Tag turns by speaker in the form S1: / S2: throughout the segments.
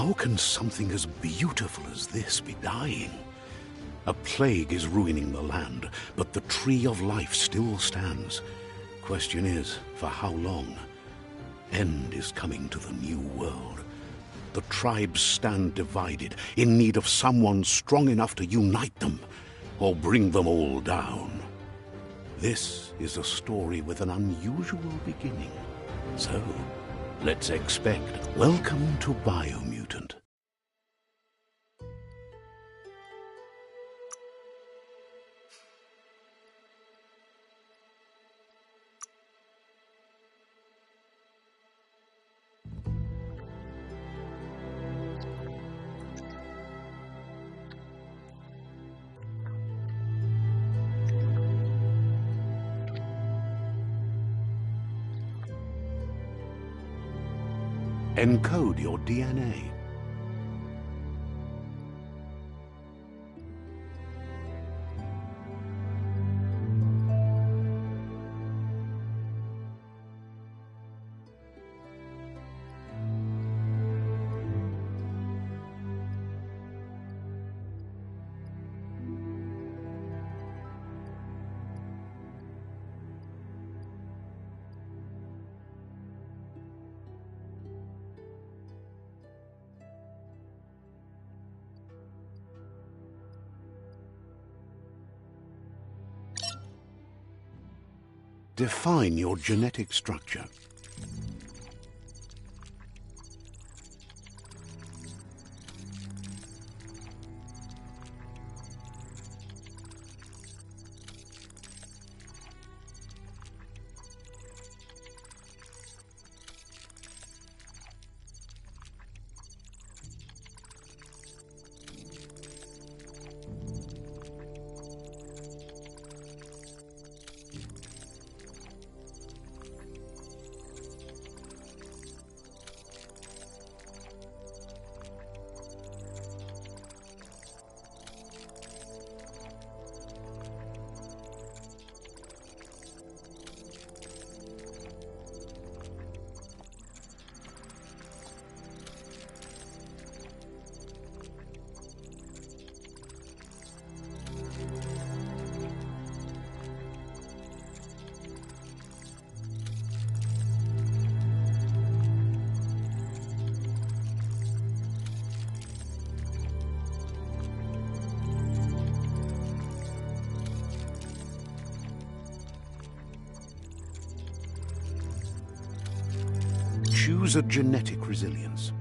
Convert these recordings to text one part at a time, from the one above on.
S1: How can something as beautiful as this be dying? A plague is ruining the land, but the tree of life still stands. Question is, for how long? End is coming to the new world. The tribes stand divided, in need of someone strong enough to unite them, or bring them all down. This is a story with an unusual beginning. So, let's expect. Welcome to Biomutant. Encode your DNA. Define your genetic structure. Choose a genetic resilience.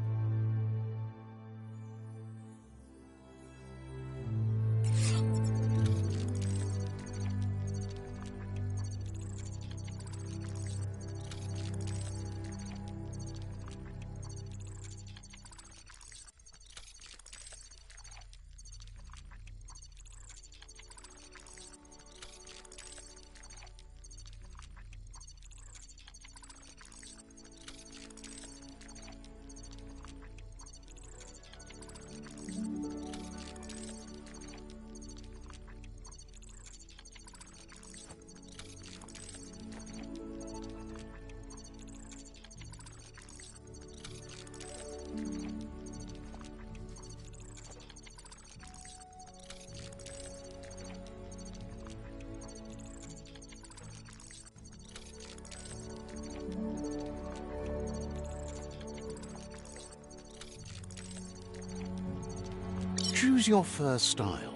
S1: Choose your first style.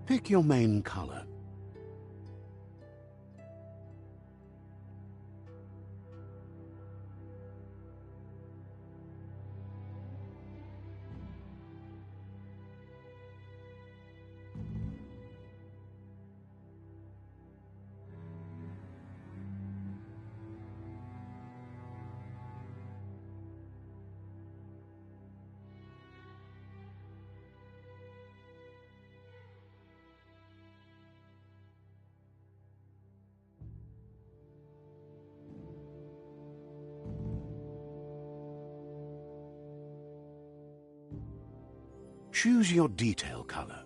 S1: Pick your main color. Choose your detail color.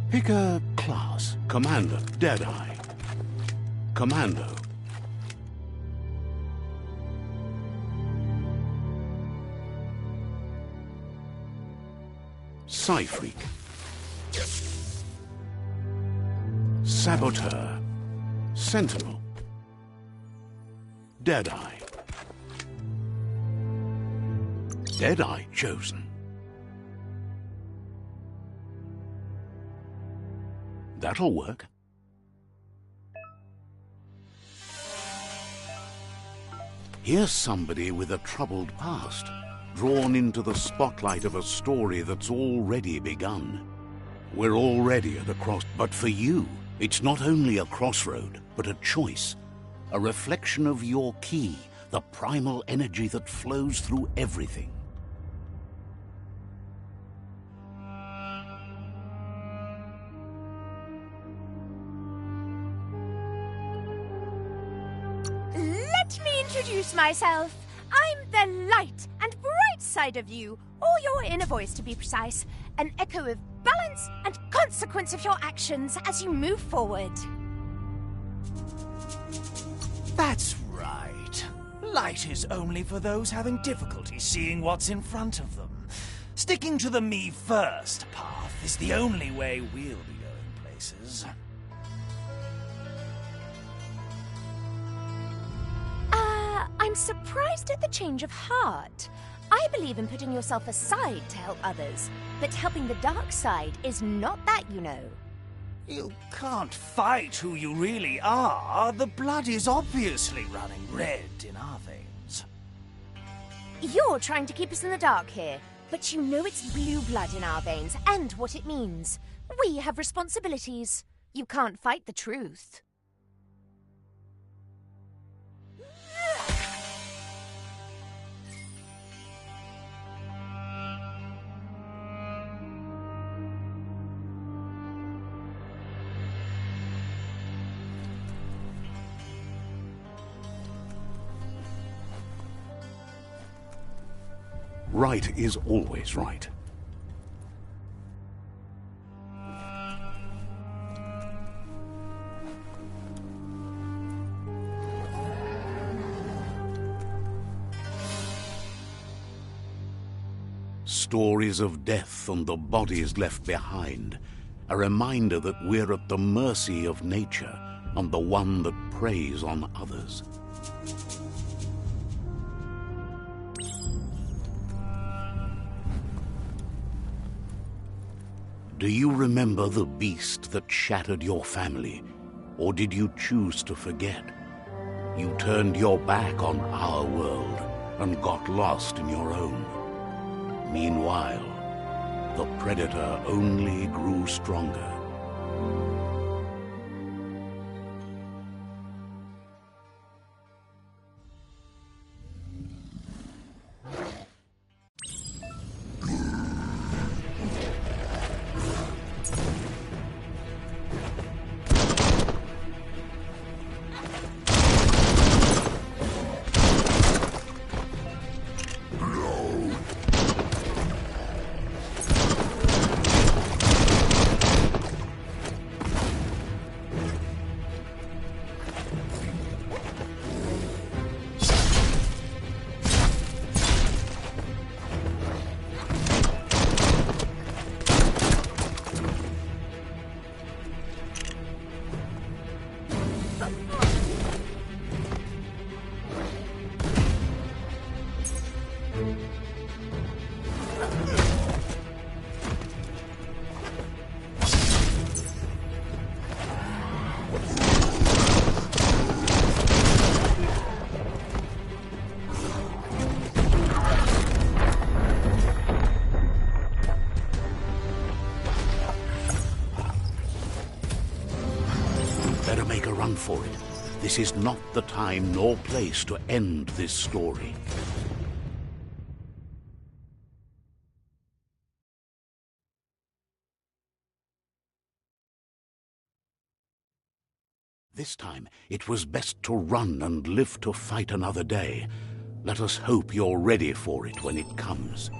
S1: Pick a class. Commander, Deadeye. Commando. Psy-Freak. Saboteur. Sentinel. Deadeye. Deadeye chosen. That'll work. Here's somebody with a troubled past, drawn into the spotlight of a story that's already begun. We're already at a but for you, it's not only a crossroad, but a choice. A reflection of your key, the primal energy that flows through everything.
S2: Let me introduce myself. I'm the light and bright side of you, or your inner voice to be precise, an echo of balance and consequence of your actions as you move forward.
S3: That's right. Light is only for those having difficulty seeing what's in front of them. Sticking to the me first path is the only way we'll be going places.
S2: I'm surprised at the change of heart. I believe in putting yourself aside to help others, but helping the dark side is not that, you know.
S3: You can't fight who you really are. The blood is obviously running red in our veins.
S2: You're trying to keep us in the dark here, but you know it's blue blood in our veins and what it means. We have responsibilities. You can't fight the truth.
S1: Right is always right. Stories of death and the bodies left behind. A reminder that we're at the mercy of nature and the one that preys on others. Do you remember the beast that shattered your family, or did you choose to forget? You turned your back on our world and got lost in your own. Meanwhile, the predator only grew stronger. this is not the time nor place to end this story. This time, it was best to run and live to fight another day. Let us hope you're ready for it when it comes.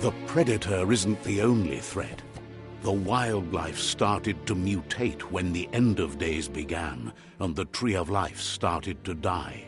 S1: The Predator isn't the only threat. The wildlife started to mutate when the end of days began, and the Tree of Life started to die.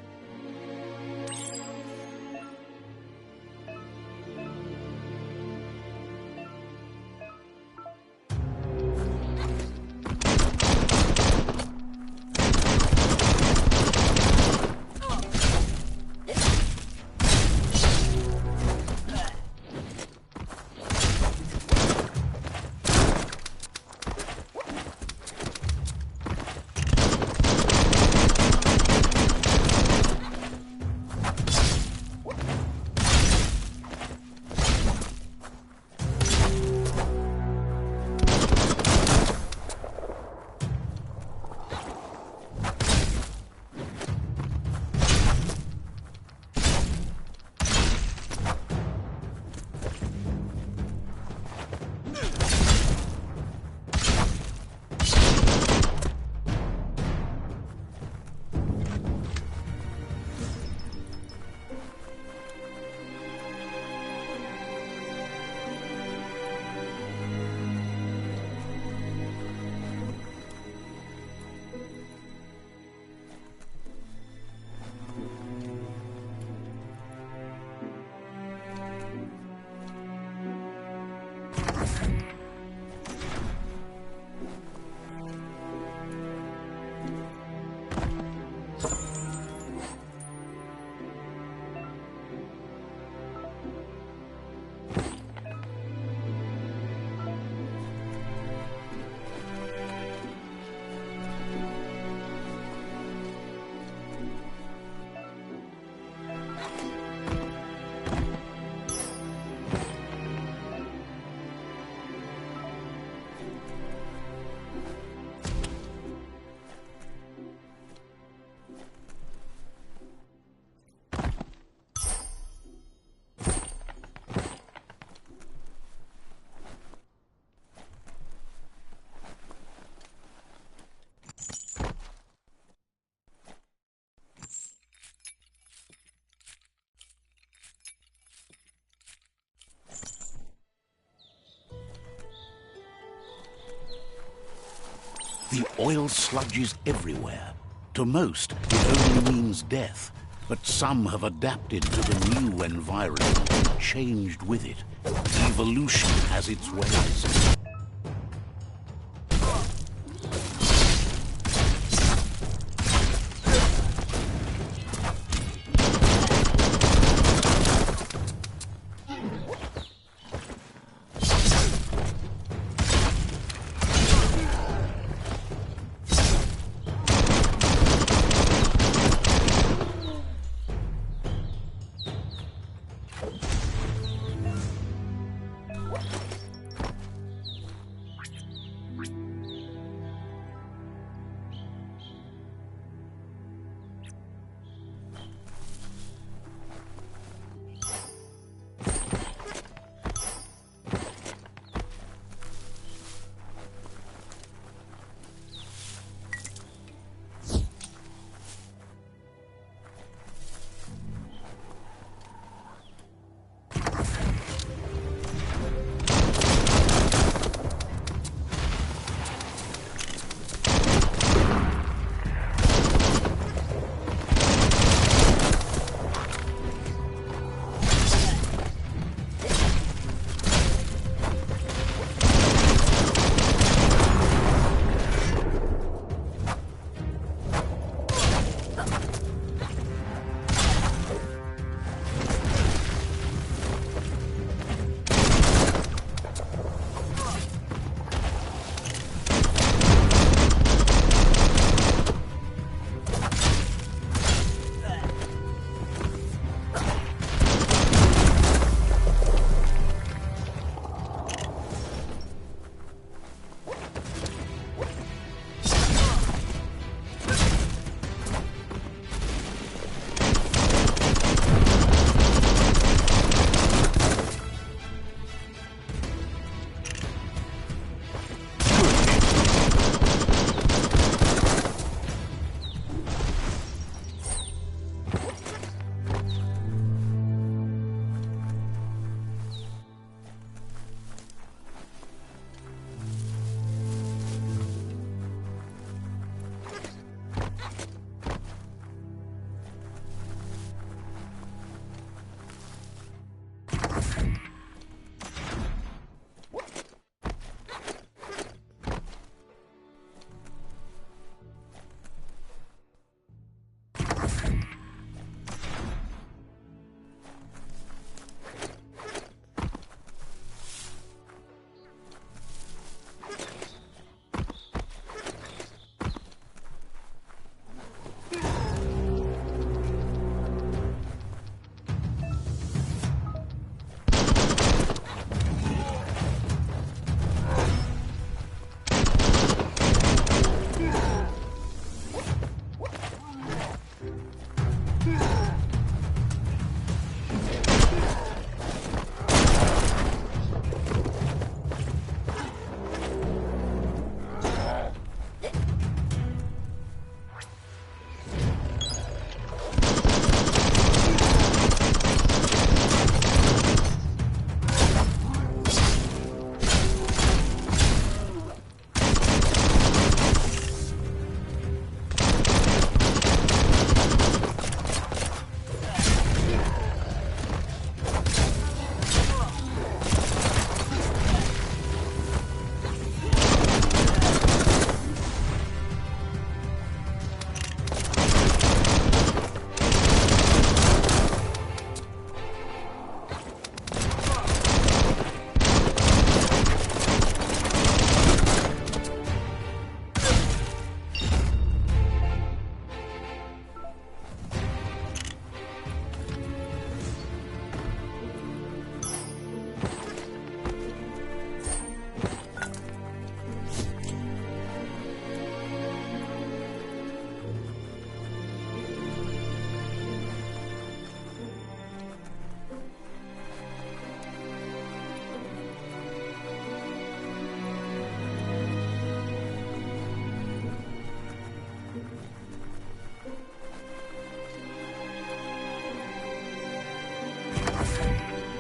S1: The oil sludges everywhere. To most, it only means death. But some have adapted to the new environment and changed with it. Evolution has its ways.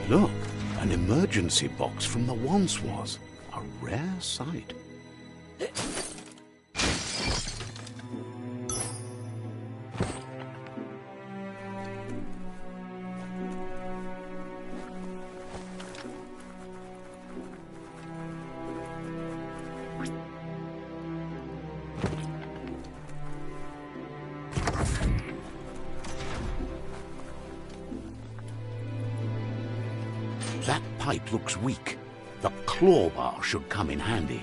S1: Look, an emergency box from the once was. A rare sight. That pipe looks weak. The claw bar should come in handy.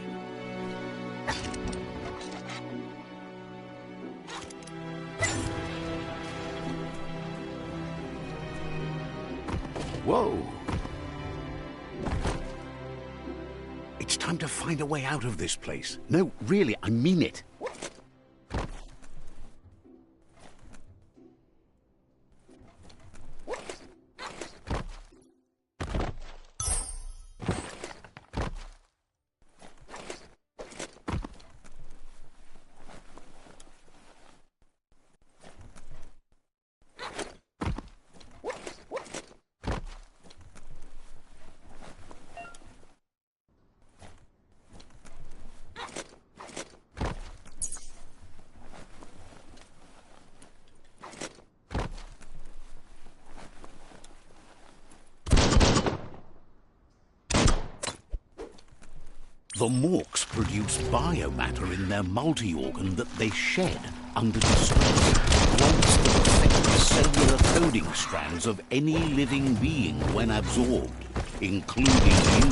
S1: Whoa! It's time to find a way out of this place. No, really, I mean it. The Morks produce biomatter in their multi-organ that they shed under distress. Plants that affect the cellular coding strands of any living being when absorbed, including you.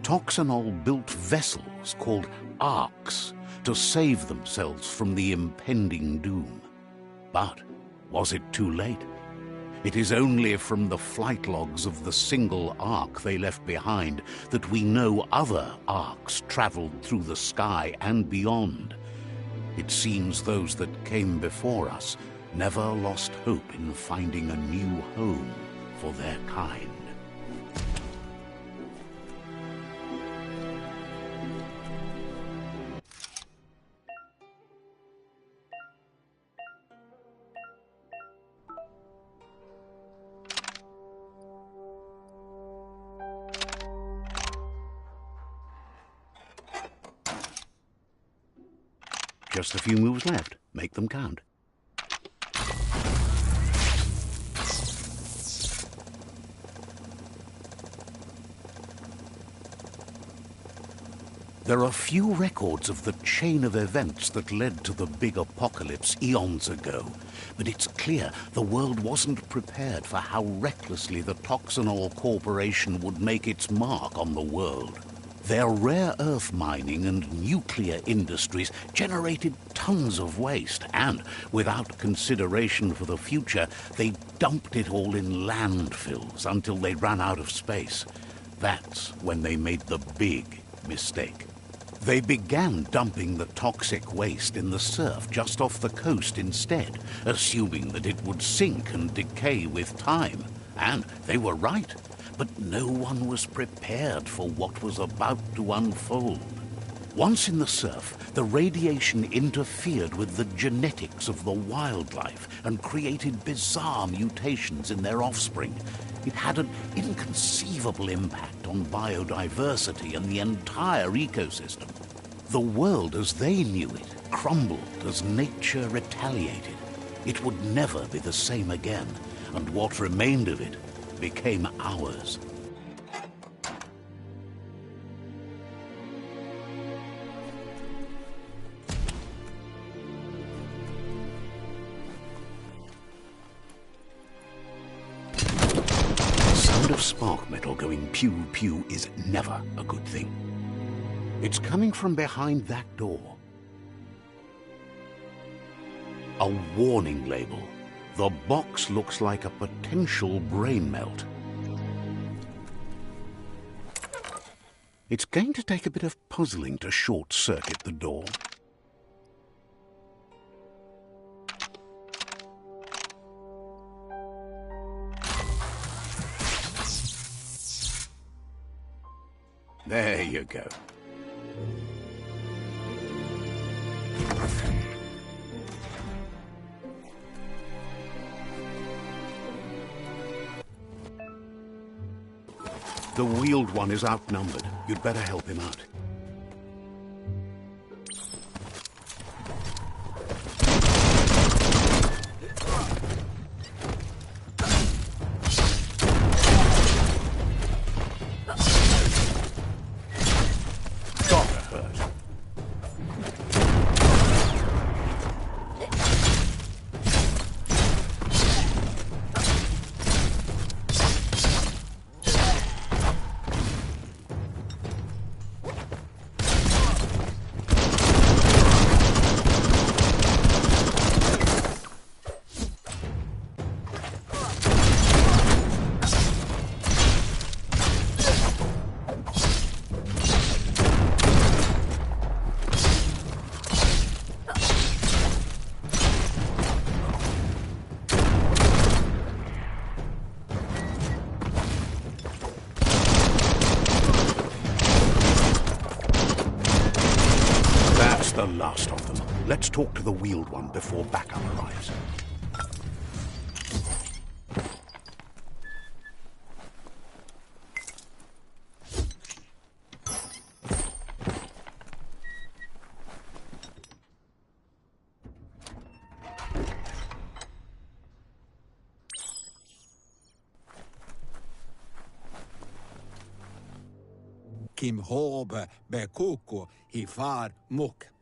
S1: Toxanol built vessels called arks to save themselves from the impending doom. But was it too late? It is only from the flight logs of the single ark they left behind that we know other arks traveled through the sky and beyond. It seems those that came before us never lost hope in finding a new home for their kind. Just a few moves left. Make them count. There are few records of the chain of events that led to the big apocalypse eons ago, but it's clear the world wasn't prepared for how recklessly the Toxanol Corporation would make its mark on the world. Their rare earth mining and nuclear industries generated tons of waste, and, without consideration for the future, they dumped it all in landfills until they ran out of space. That's when they made the big mistake. They began dumping the toxic waste in the surf just off the coast instead, assuming that it would sink and decay with time. And they were right. But no one was prepared for what was about to unfold. Once in the surf, the radiation interfered with the genetics of the wildlife and created bizarre mutations in their offspring. It had an inconceivable impact on biodiversity and the entire ecosystem. The world as they knew it crumbled as nature retaliated. It would never be the same again, and what remained of it became ours. The sound of spark metal going pew-pew is never a good thing. It's coming from behind that door. A warning label. The box looks like a potential brain melt. It's going to take a bit of puzzling to short-circuit the door. There you go. The wheeled one is outnumbered. You'd better help him out. Gotta hurt. The last of them. Let's talk to the wheeled one before backup arrives.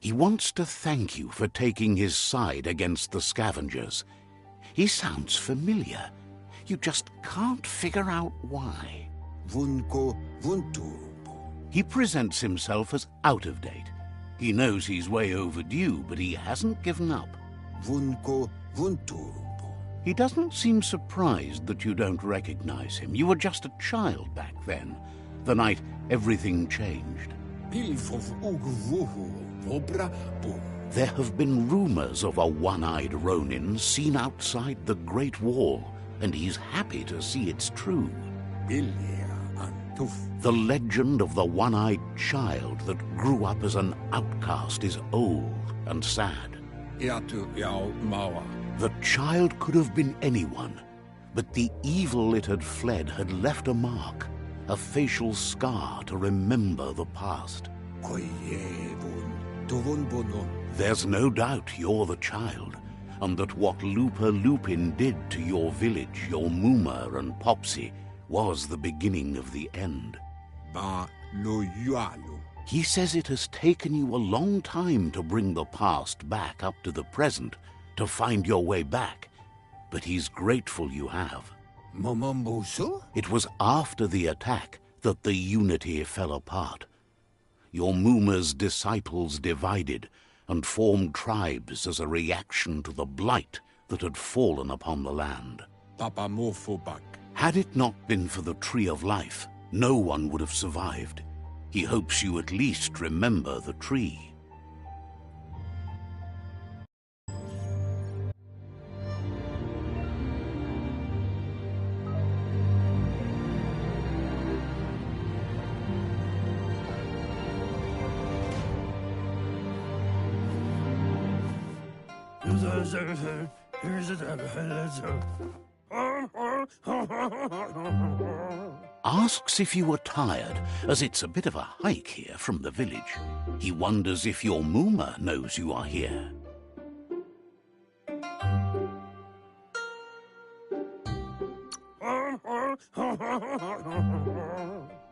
S1: He wants to thank you for taking his side against the scavengers. He sounds familiar. You just can't figure out why. He presents himself as out of date. He knows he's way overdue, but he hasn't given up. He doesn't seem surprised that you don't recognize him. You were just a child back then, the night everything changed. There have been rumors of a one-eyed Ronin seen outside the Great Wall, and he's happy to see it's true. The legend of the one-eyed child that grew up as an outcast is old and sad. The child could have been anyone, but the evil it had fled had left a mark, a facial scar to remember the past. There's no doubt you're the child, and that what Looper Lupin did to your village, your Muma and Popsy, was the beginning of the end. He says it has taken you a long time to bring the past back up to the present, to find your way back. But he's grateful you have.
S4: Momombusu?
S1: It was after the attack that the unity fell apart. Your Muma's disciples divided and formed tribes as a reaction to the blight that had fallen upon the land.
S4: Papa Mofobak.
S1: Had it not been for the Tree of Life, no one would have survived. He hopes you at least remember the tree. Asks if you were tired, as it's a bit of a hike here from the village. He wonders if your Muma knows you are here.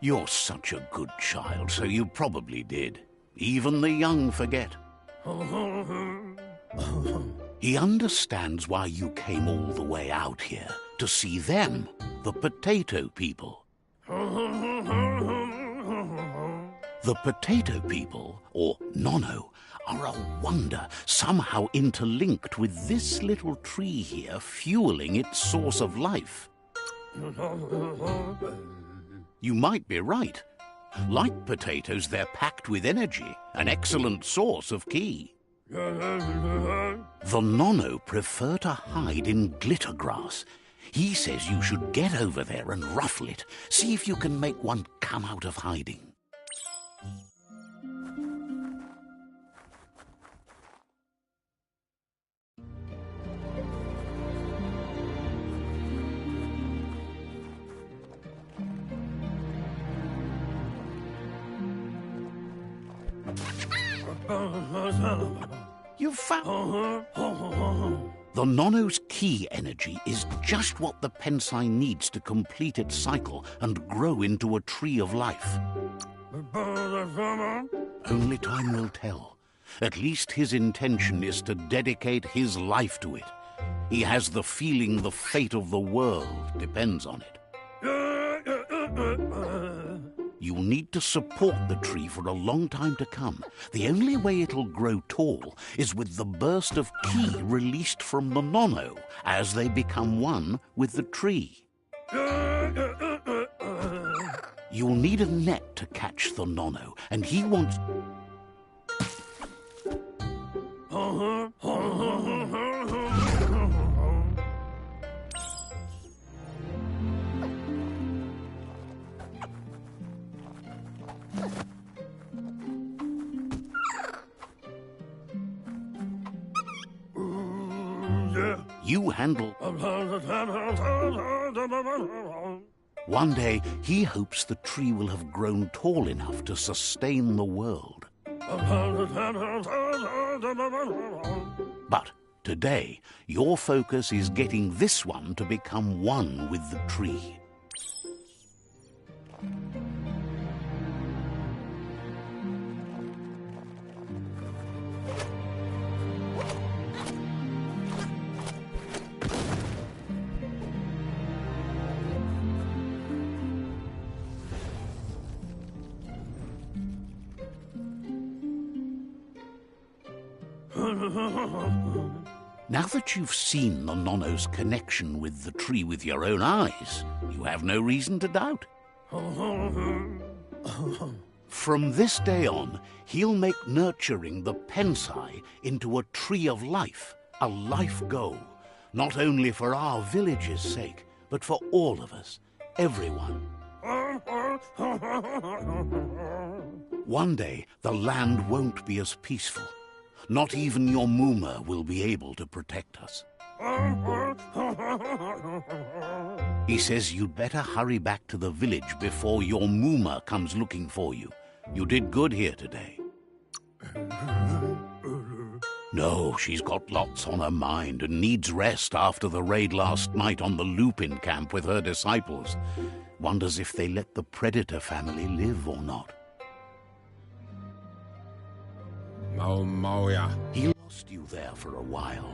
S1: You're such a good child, so you probably did. Even the young forget. He understands why you came all the way out here, to see them, the potato people. The potato people, or Nono, are a wonder, somehow interlinked with this little tree here fueling its source of life. You might be right. Like potatoes, they're packed with energy, an excellent source of ki. The Nono prefer to hide in glitter grass. He says you should get over there and ruffle it. See if you can make one come out of hiding. You've found... The Nono's ki energy is just what the Pensai needs to complete its cycle and grow into a tree of life. Only time will tell. At least his intention is to dedicate his life to it. He has the feeling the fate of the world depends on it. You'll need to support the tree for a long time to come. The only way it'll grow tall is with the burst of ki released from the Nono as they become one with the tree. You'll need a net to catch the Nono, and he wants... You handle... One day, he hopes the tree will have grown tall enough to sustain the world. But today, your focus is getting this one to become one with the tree. Now that you've seen the Nono's connection with the tree with your own eyes, you have no reason to doubt. From this day on, he'll make nurturing the Pensai into a tree of life, a life goal, not only for our village's sake, but for all of us, everyone. One day, the land won't be as peaceful. Not even your Muma will be able to protect us. He says you'd better hurry back to the village before your Muma comes looking for you. You did good here today. No, she's got lots on her mind and needs rest after the raid last night on the Lupin camp with her disciples. Wonders if they let the Predator family live or not.
S4: Maoya.
S1: He lost you there for a while,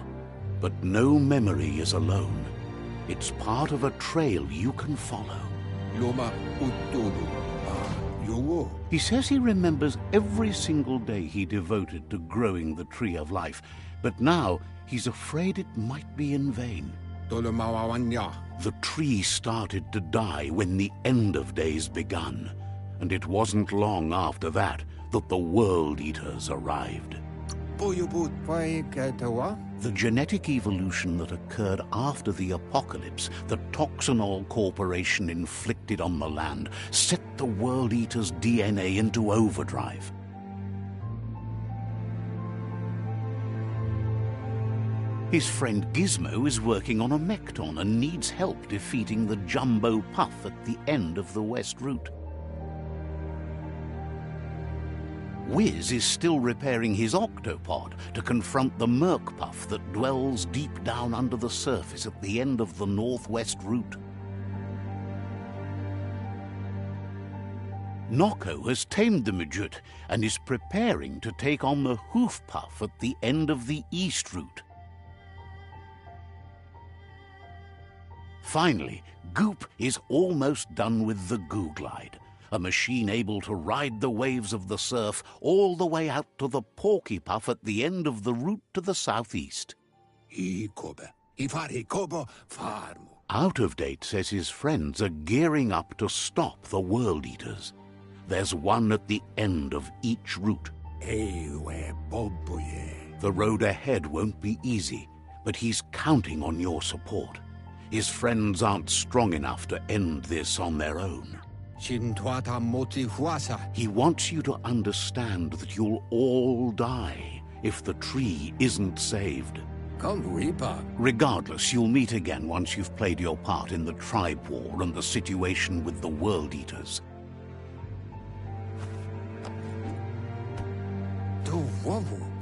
S1: but no memory is alone. It's part of a trail you can follow.
S4: Loma Utodu. Yowo.
S1: He says he remembers every single day he devoted to growing the Tree of Life, but now he's afraid it might be in vain.
S4: Tolomawanya.
S1: The tree started to die when the end of days begun, and it wasn't long after that that the World Eaters arrived.
S4: Boyubut. Paikatawa.
S1: The genetic evolution that occurred after the apocalypse the Toxanol Corporation inflicted on the land set the World Eater's DNA into overdrive. His friend Gizmo is working on a Mekton and needs help defeating the Jumbo Puff at the end of the West Route. Wiz is still repairing his octopod to confront the Merc Puff that dwells deep down under the surface at the end of the Northwest Route. Nocco has tamed the Midget and is preparing to take on the Hoof Puff at the end of the East Route. Finally, Goop is almost done with the Googlide, a machine able to ride the waves of the surf all the way out to the Porky Puff at the end of the route to the southeast.
S4: Ikobe. Ifari kobo farmu.
S1: Out of Date says his friends are gearing up to stop the World Eaters. There's one at the end of each route.
S4: Ewe boboye.
S1: The road ahead won't be easy, but he's counting on your support. His friends aren't strong enough to end this on their own.
S4: Shintwata moti huasa.
S1: He wants you to understand that you'll all die if the tree isn't saved.
S4: Come Reaper.
S1: Regardless, you'll meet again once you've played your part in the tribe war and the situation with the World Eaters.
S4: To wawu.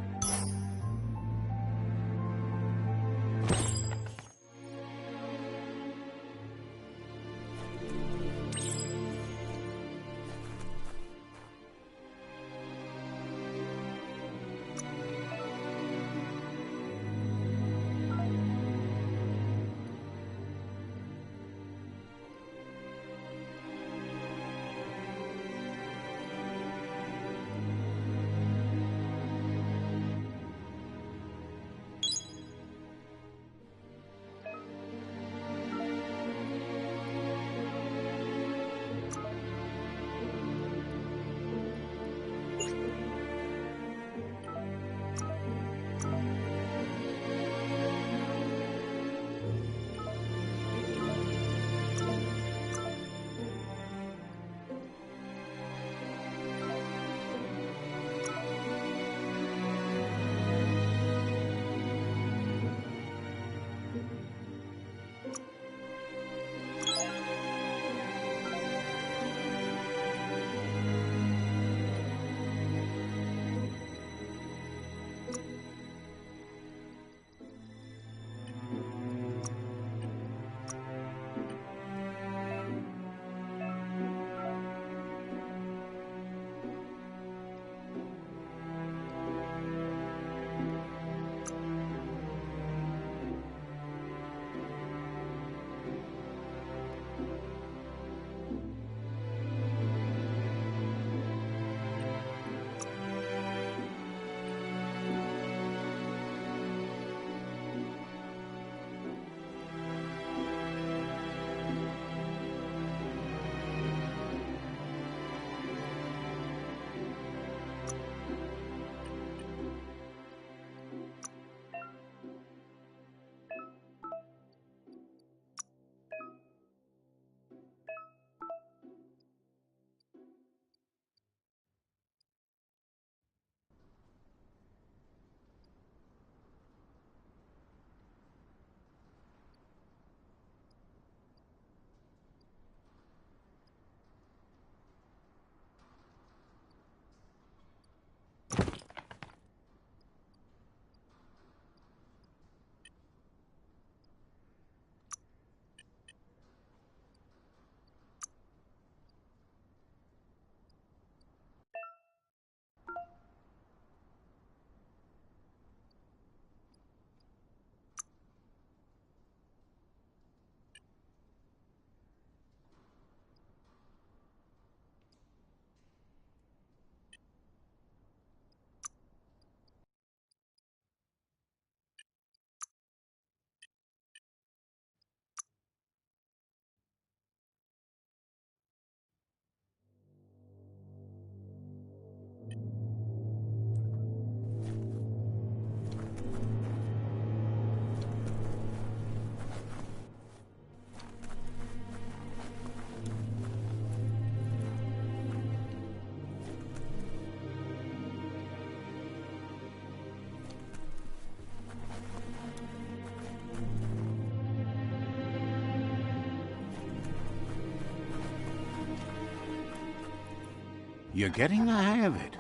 S1: You're getting the hang of it.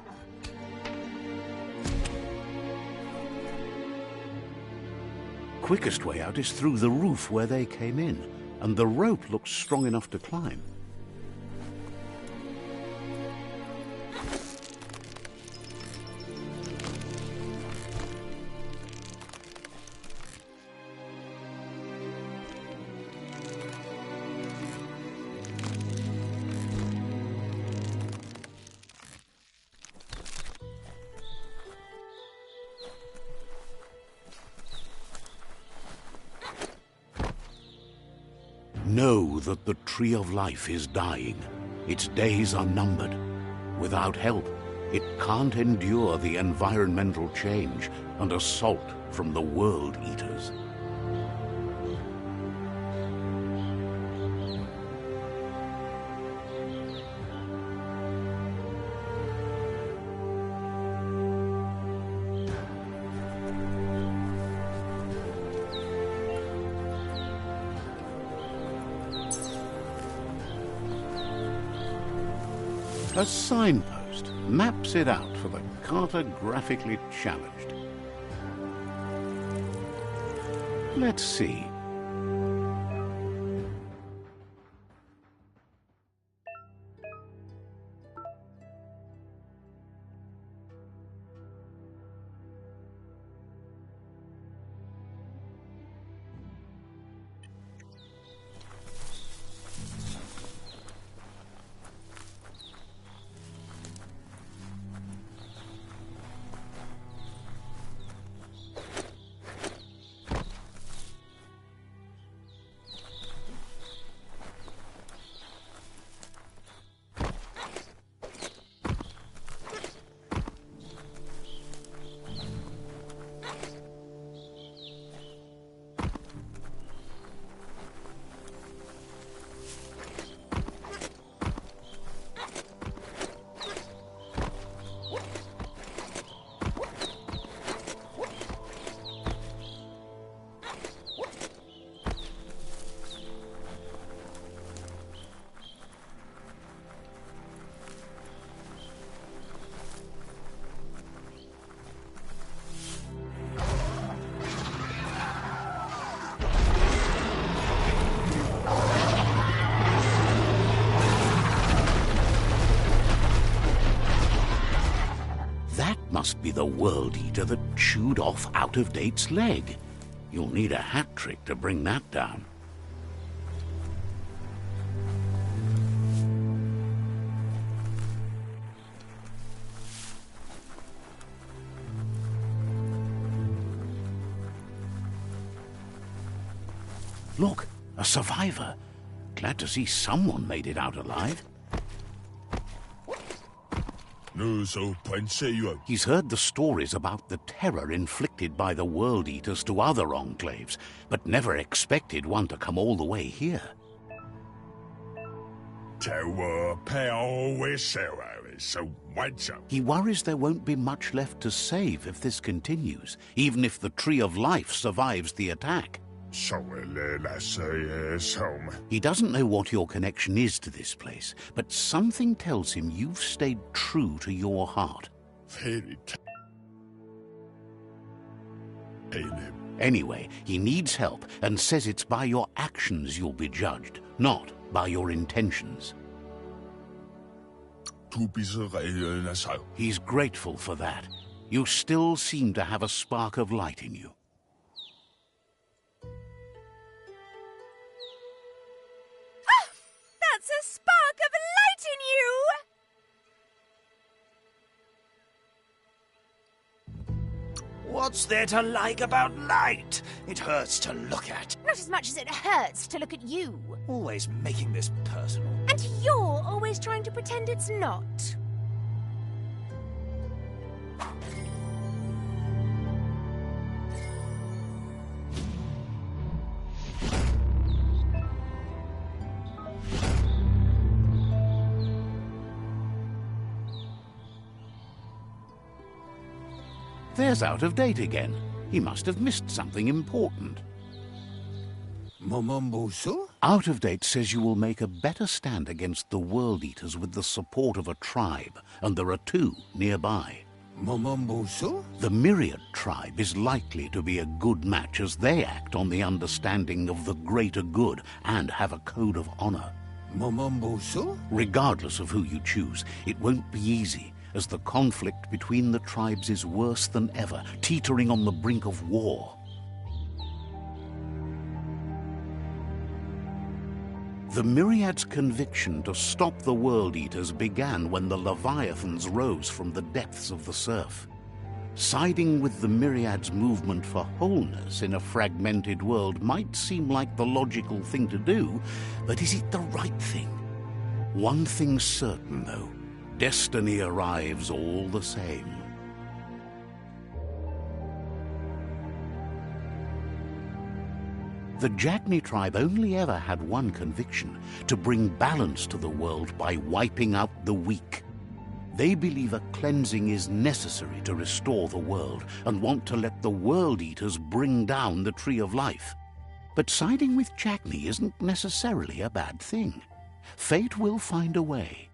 S1: Quickest way out is through the roof where they came in, and the rope looks strong enough to climb. Know that the Tree of Life is dying. Its days are numbered. Without help, it can't endure the environmental change and assault from the World Eaters. A signpost maps it out for the cartographically challenged. Let's see. Must be the World Eater that chewed off Out-of-Date's leg. You'll need a hat trick to bring that down. Look, a survivor. Glad to see someone made it out alive. He's heard the stories about the terror inflicted by the World Eaters to other enclaves, but never expected one to come all the way here. He worries there won't be much left to save if this continues, even if the Tree of Life survives the attack. He doesn't know what your connection is to this place, but something tells him you've stayed true to your heart. Anyway, he needs help and says it's by your actions you'll be judged, not by your intentions. He's grateful for that. You still seem to have a spark of light in you.
S2: That's a spark of light in you!
S3: What's there to like about light? It hurts to look at.
S2: Not as much as it hurts to look at you.
S3: Always making this personal.
S2: And you're always trying to pretend it's not.
S1: There's Out-of-Date again. He must have missed something important.
S4: Momombusu?
S1: Out of Date says you will make a better stand against the World Eaters with the support of a tribe, and there are two nearby.
S4: Momombusu?
S1: The Myriad tribe is likely to be a good match as they act on the understanding of the greater good and have a code of honor.
S4: Momombusu?
S1: Regardless of who you choose, it won't be easy, as the conflict between the tribes is worse than ever, teetering on the brink of war. The Myriad's conviction to stop the World Eaters began when the Leviathans rose from the depths of the surf. Siding with the Myriad's movement for wholeness in a fragmented world might seem like the logical thing to do, but is it the right thing? One thing's certain, though. Destiny arrives all the same. The Jagni tribe only ever had one conviction: to bring balance to the world by wiping out the weak. They believe a cleansing is necessary to restore the world and want to let the World Eaters bring down the Tree of Life. But siding with Jagni isn't necessarily a bad thing. Fate will find a way.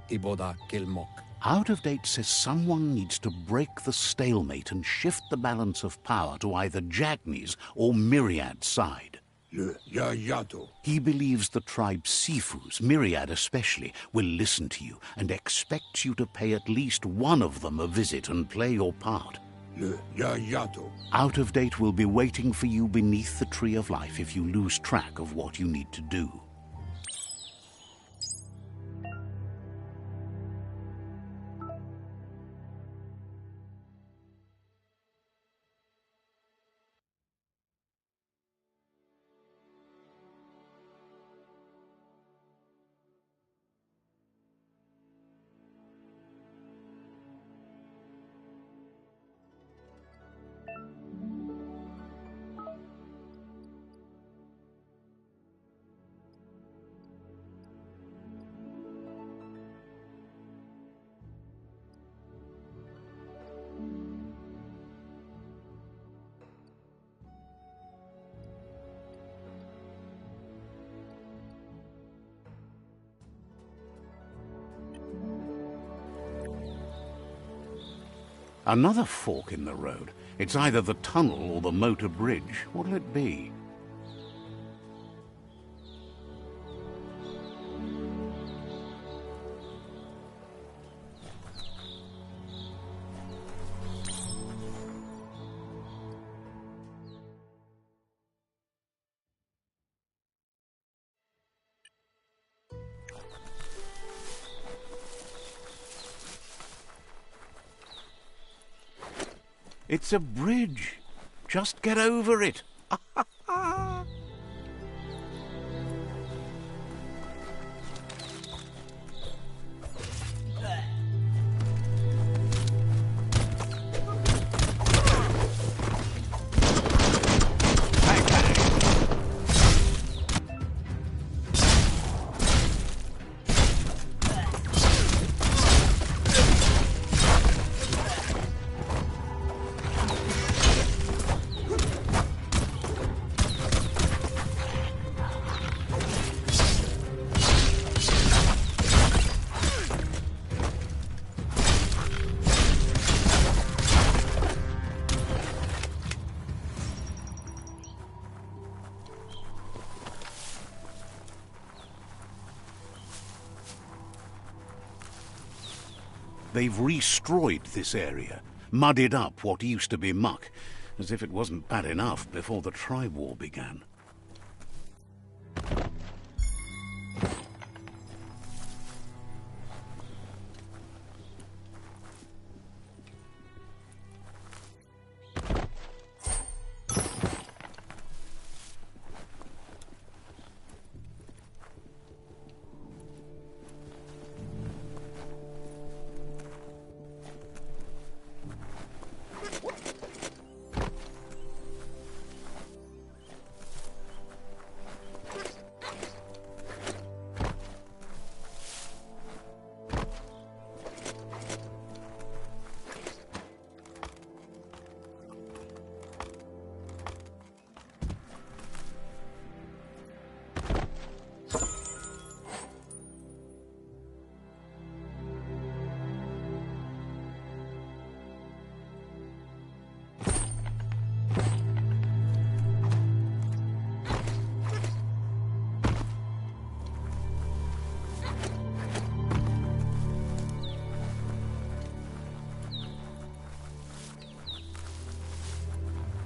S4: Iboda Kilmok.
S1: Out of Date says someone needs to break the stalemate and shift the balance of power to either Jagni's or Myriad's side.
S4: Le Yayato.
S1: He believes the tribe Sifus, Myriad especially, will listen to you and expects you to pay at least one of them a visit and play your part.
S4: Le Yayato.
S1: Out of Date will be waiting for you beneath the Tree of Life if you lose track of what you need to do. Another fork in the road. It's either the tunnel or the motor bridge. What'll it be? It's a bridge. Just get over it. They've restrewed this area, muddied up what used to be muck, as if it wasn't bad enough before the tribe war began.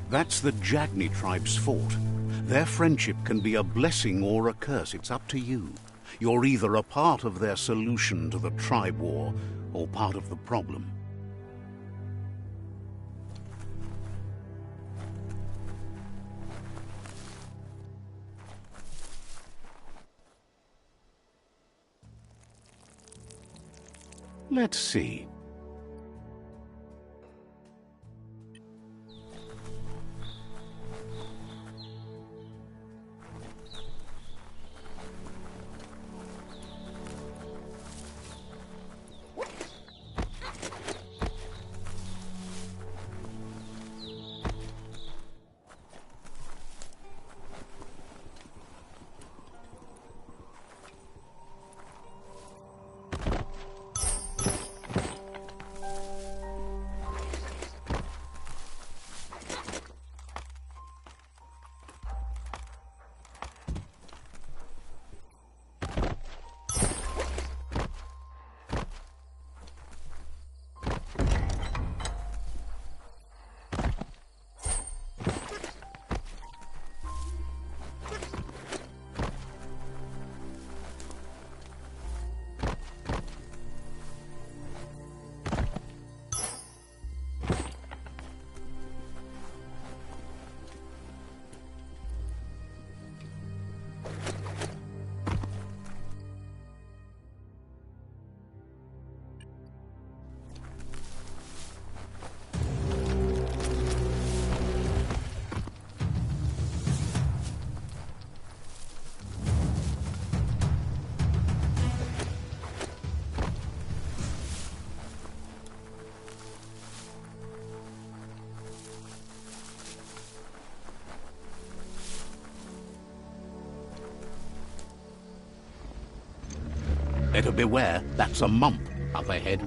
S1: That's the Jagni tribe's fault. Their friendship can be a blessing or a curse. It's up to you. You're either a part of their solution to the tribe war, or part of the problem. Let's see. Better beware, that's a mump up ahead.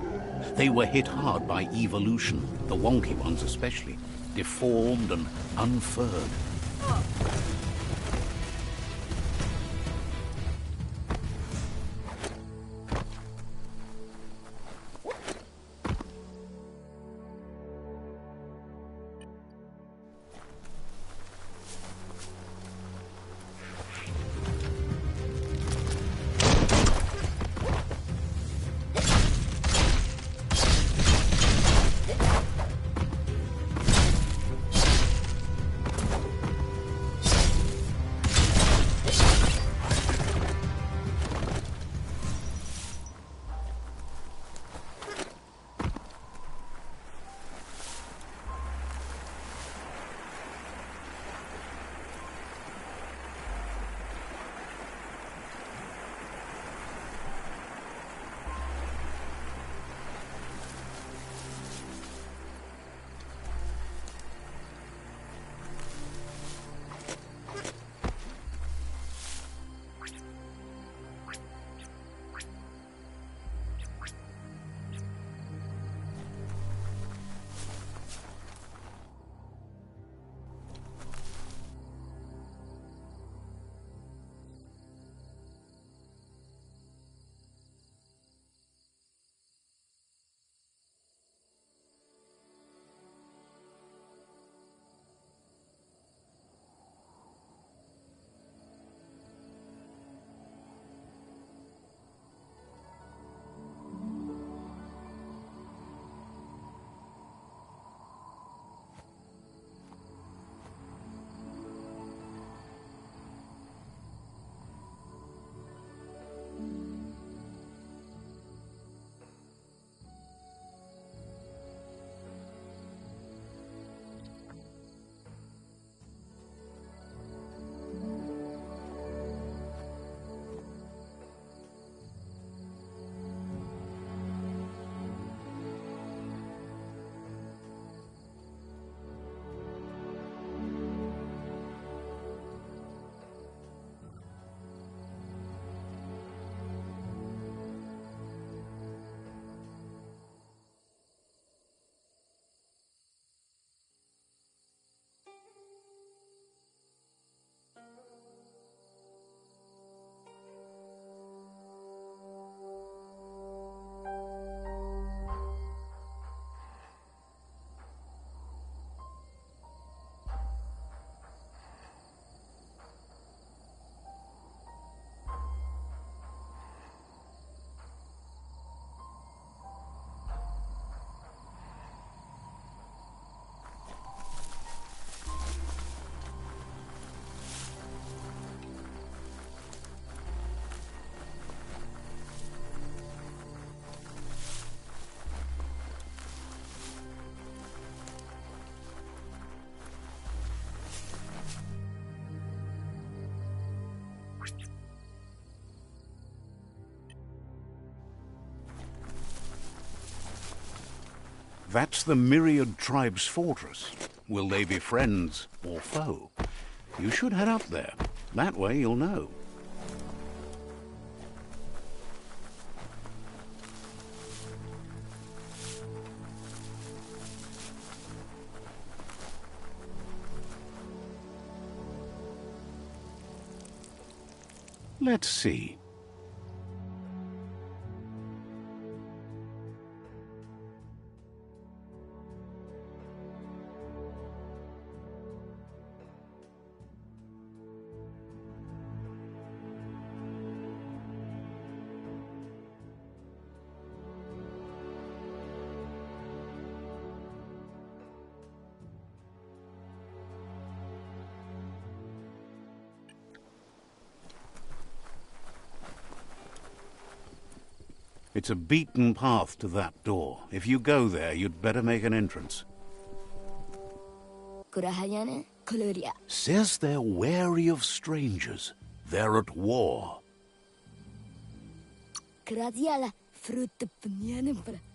S1: They were hit hard by evolution, the wonky ones especially, deformed and unfurred. That's the Myriad Tribe's fortress. Will they be friends or foe? You should head up there. That way you'll know. Let's see. It's a beaten path to that door. If you go there, you'd better make an entrance. Says they're wary of strangers. They're at war.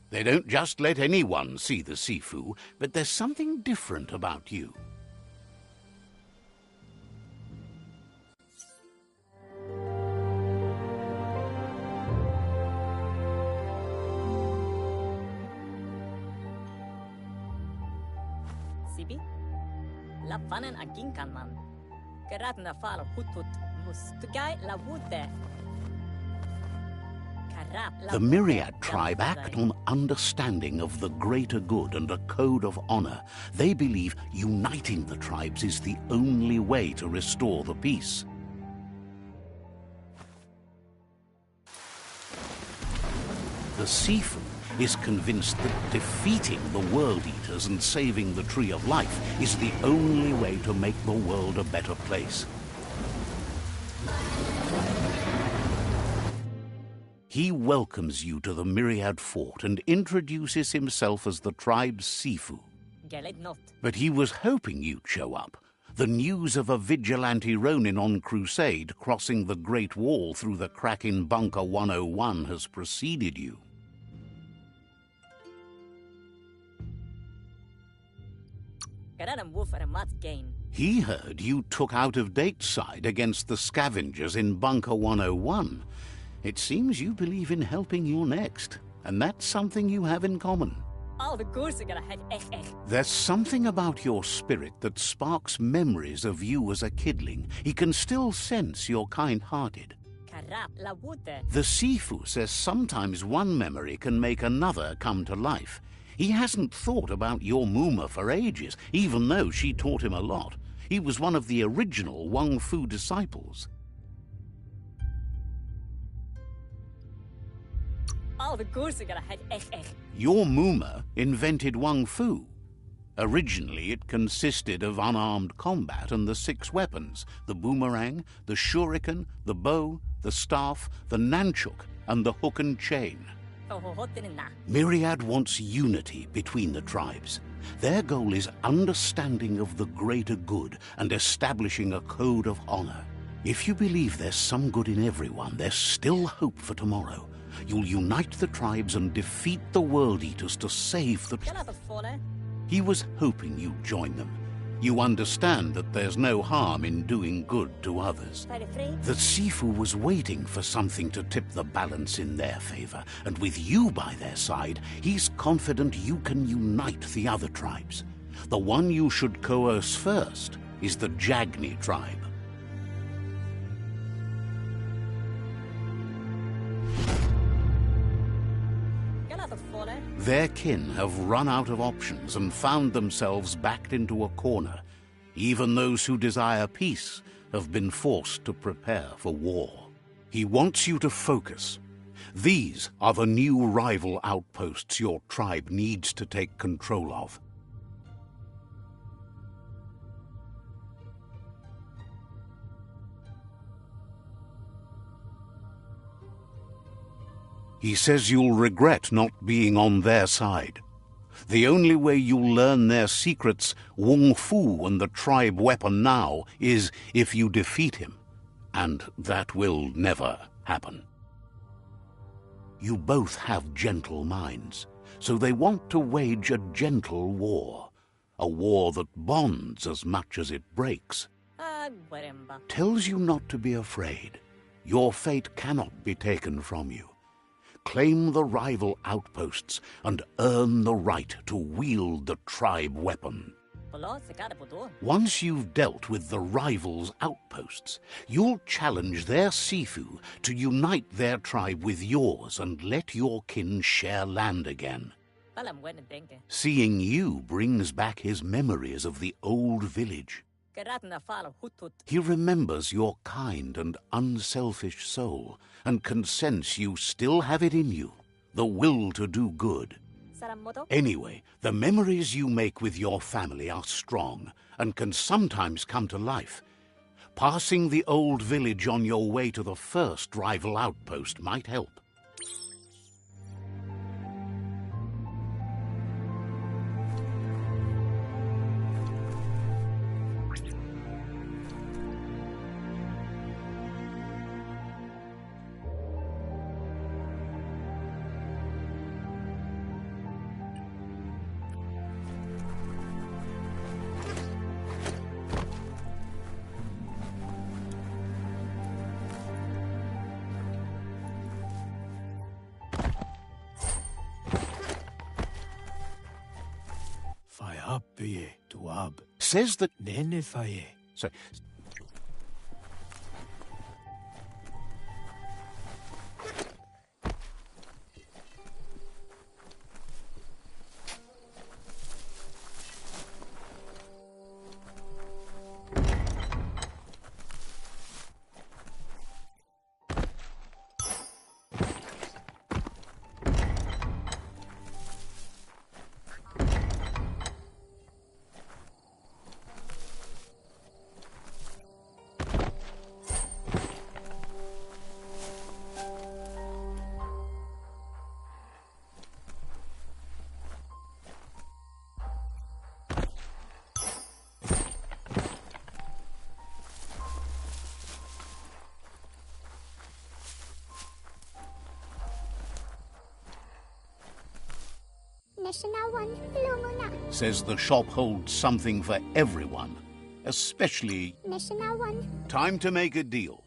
S1: They don't just let anyone see the Sifu, but there's something different about you.
S5: Sibi? Lafanen aginkan man. Geratna falo hutut mustugai la wute.
S1: The Myriad tribe act on understanding of the greater good and a code of honor. They believe uniting the tribes is the only way to restore the peace. The Sifu is convinced that defeating the World Eaters and saving the Tree of Life is the only way to make the world a better place. He welcomes you to the Myriad Fort and introduces himself as the tribe's Sifu. But he was hoping you'd show up. The news of a vigilante Ronin on crusade crossing the Great Wall through the crack in Bunker 101 has preceded you. He heard you took out-of-date side against the scavengers in Bunker 101. It seems you believe in helping your next, and that's something you have in common. There's something about your spirit that sparks memories of you as a kidling. He can still sense you're kind-hearted. The Sifu says sometimes one memory can make another come to life. He hasn't thought about your Muma for ages, even though she taught him a lot. He was one of the original Wang Fu disciples. Your Muma invented Wang Fu. Originally, it consisted of unarmed combat and the 6 weapons: the boomerang, the shuriken, the bow, the staff, the nunchuk, and the hook and chain. Myriad wants unity between the tribes. Their goal is understanding of the greater good and establishing a code of honor. If you believe there's some good in everyone, there's still hope for tomorrow. You'll unite the tribes and defeat the World Eaters to save the... He was hoping you'd join them. You understand that there's no harm in doing good to others. The Sifu was waiting for something to tip the balance in their favor, and with you by their side, he's confident you can unite the other tribes. The one you should coerce first is the Jagni tribe. Their kin have run out of options and found themselves backed into a corner. Even those who desire peace have been forced to prepare for war. He wants you to focus. These are the new rival outposts your tribe needs to take control of. He says you'll regret not being on their side. The only way you'll learn their secrets, Wung Fu and the tribe weapon now, is if you defeat him. And that will never happen. You both have gentle minds, so they want to wage a gentle war. A war that bonds as much as it breaks.
S5: Guaremba.
S1: Tells you not to be afraid. Your fate cannot be taken from you. Claim the rival outposts and earn the right to wield the tribe weapon.
S5: Polo, sekada puto.
S1: Once you've dealt with the rivals' outposts, you'll challenge their Sifu to unite their tribe with yours and let your kin share land again.
S5: Palam buena denke.
S1: Seeing you brings back his memories of the old village.
S5: Keratna falo hutut.
S1: He remembers your kind and unselfish soul and can sense you still have it in you, the will to do good.
S5: Saramoto.
S1: Anyway, the memories you make with your family are strong and can sometimes come to life. Passing the old village on your way to the first rival outpost might help.
S4: Fayape tuab.
S1: Says that...
S4: Nene faye.
S1: Sorry. Says the shop holds something for everyone, especially... Time to make a deal.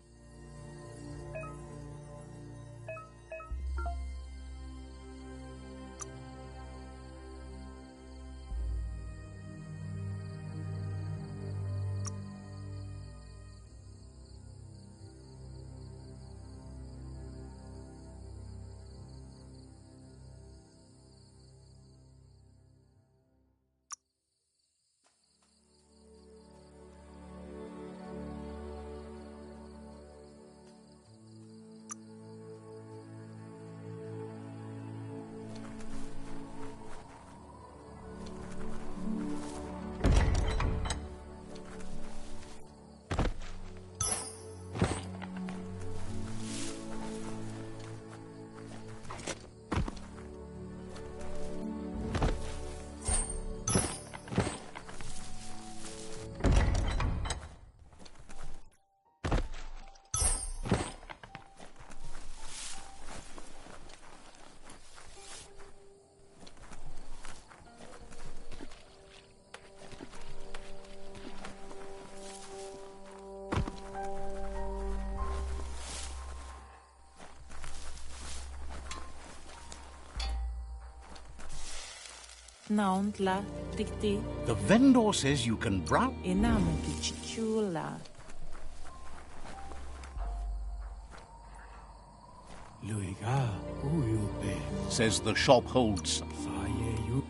S6: Nauntla, dikti,
S1: The vendor says you can browse...
S6: inamukichula.
S4: Luiga uyupe.
S1: Says the shop holds...
S4: Faye yu.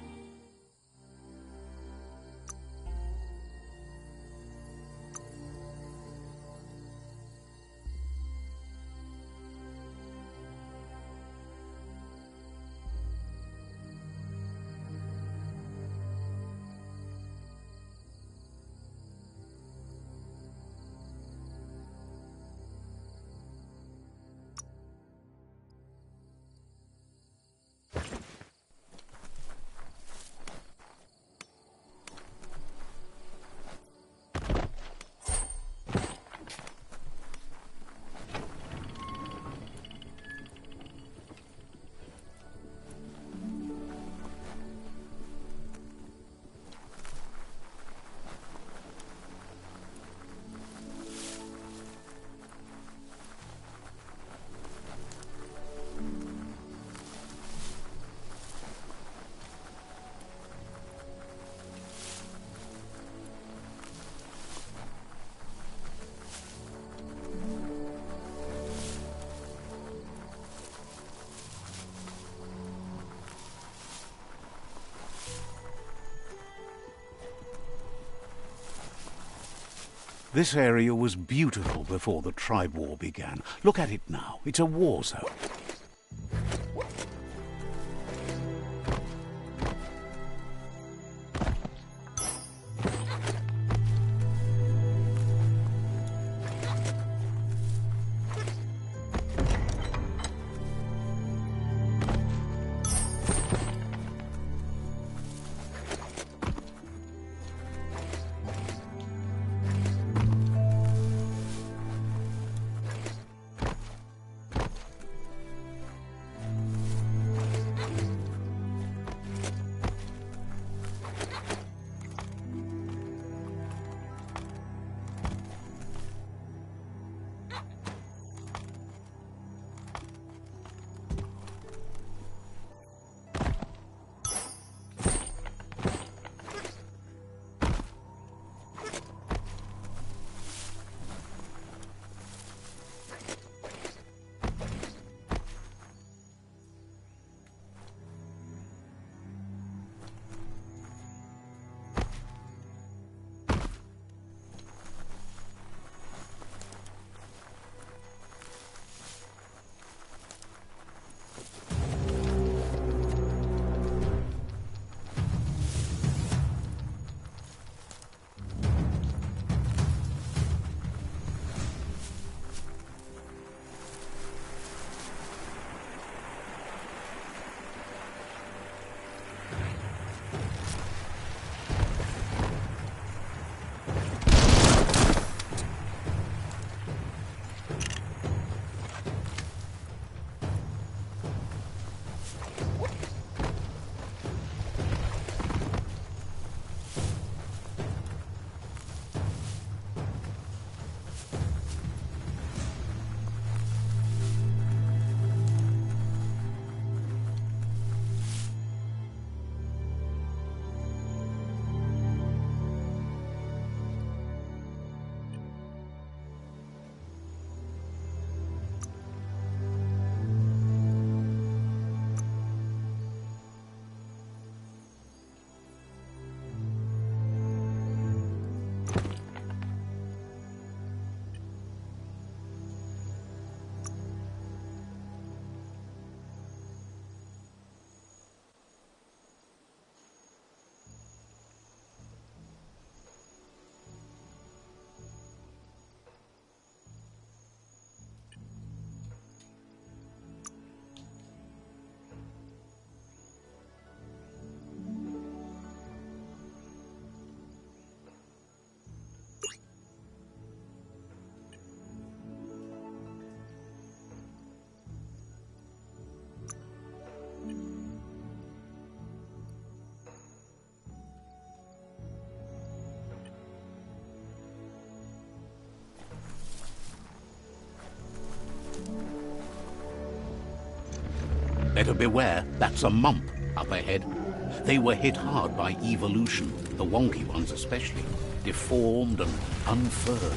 S1: This area was beautiful before the tribe war began. Look at it now. It's a war zone. Better beware, that's a mump up ahead. They were hit hard by evolution, the wonky ones especially, deformed and unfurred.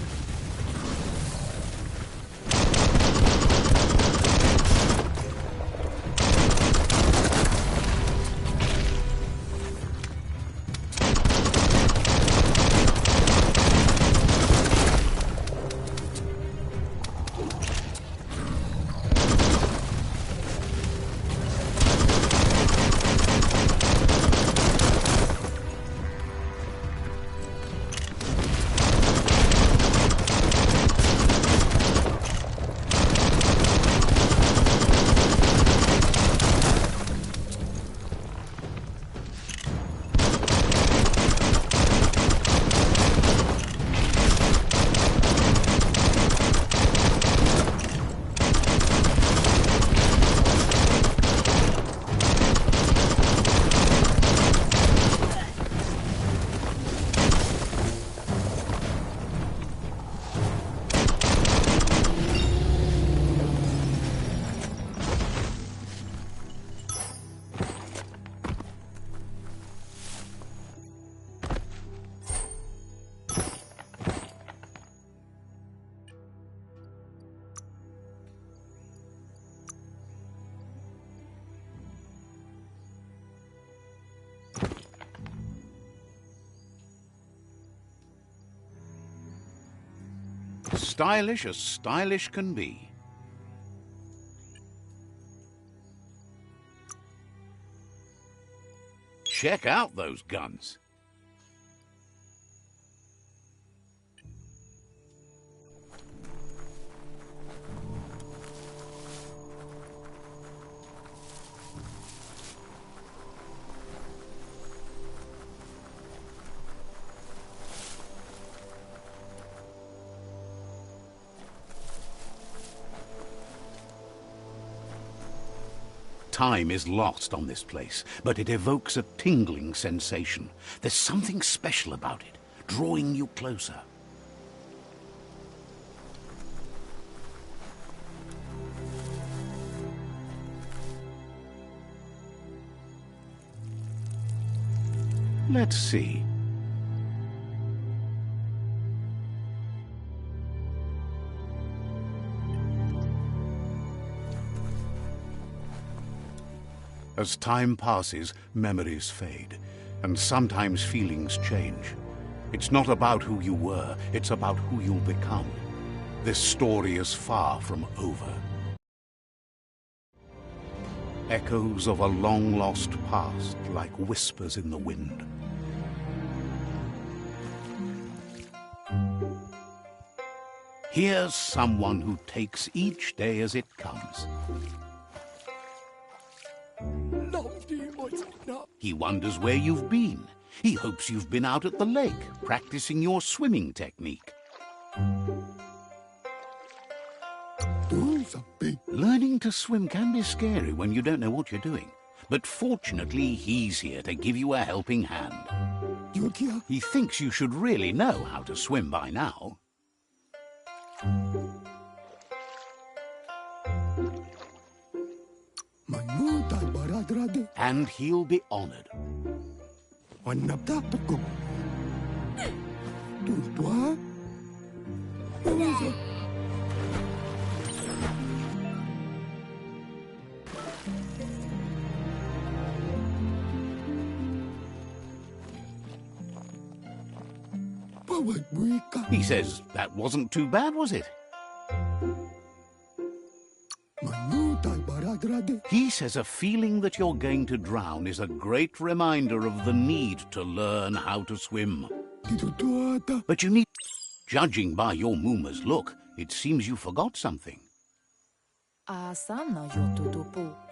S1: stylish as stylish can be. Check out those guns. Time is lost on this place, but it evokes a tingling sensation. There's something special about it, drawing you closer. Let's see. As time passes, memories fade, and sometimes feelings change. It's not about who you were, it's about who you'll become. This story is far from over. Echoes of a long-lost past, like whispers in the wind. Here's someone who takes each day as it comes. He wonders where you've been. He hopes you've been out at the lake, practicing your swimming technique. Learning to swim can be scary when you don't know what you're doing. But fortunately, he's here to give you a helping hand. He thinks you should really know how to swim by now. And he'll be honored. He says that wasn't too bad, was it? He says a feeling that you're going to drown is a great reminder of the need to learn how to swim. But you need... Judging by your Mooma's look, it seems you forgot something.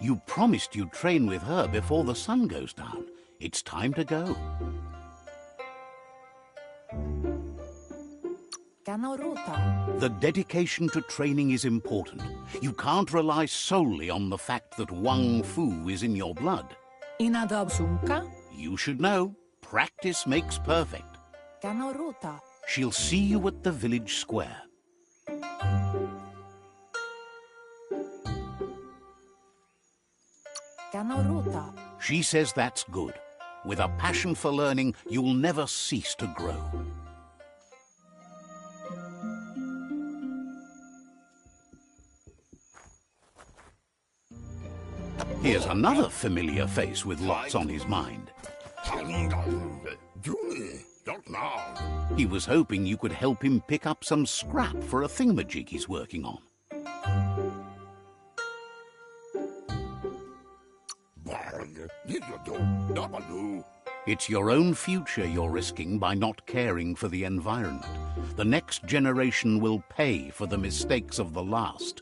S1: You promised you'd train with her before the sun goes down. It's time to go. The dedication to training is important. You can't rely solely on the fact that Wang Fu is in your blood. You should know, practice makes perfect. She'll see you at the village square. She says that's good. With a passion for learning, you'll never cease to grow. Here's another familiar face with lots on his mind. He was hoping you could help him pick up some scrap for a thingamajig he's working on. It's your own future you're risking by not caring for the environment. The next generation will pay for the mistakes of the last.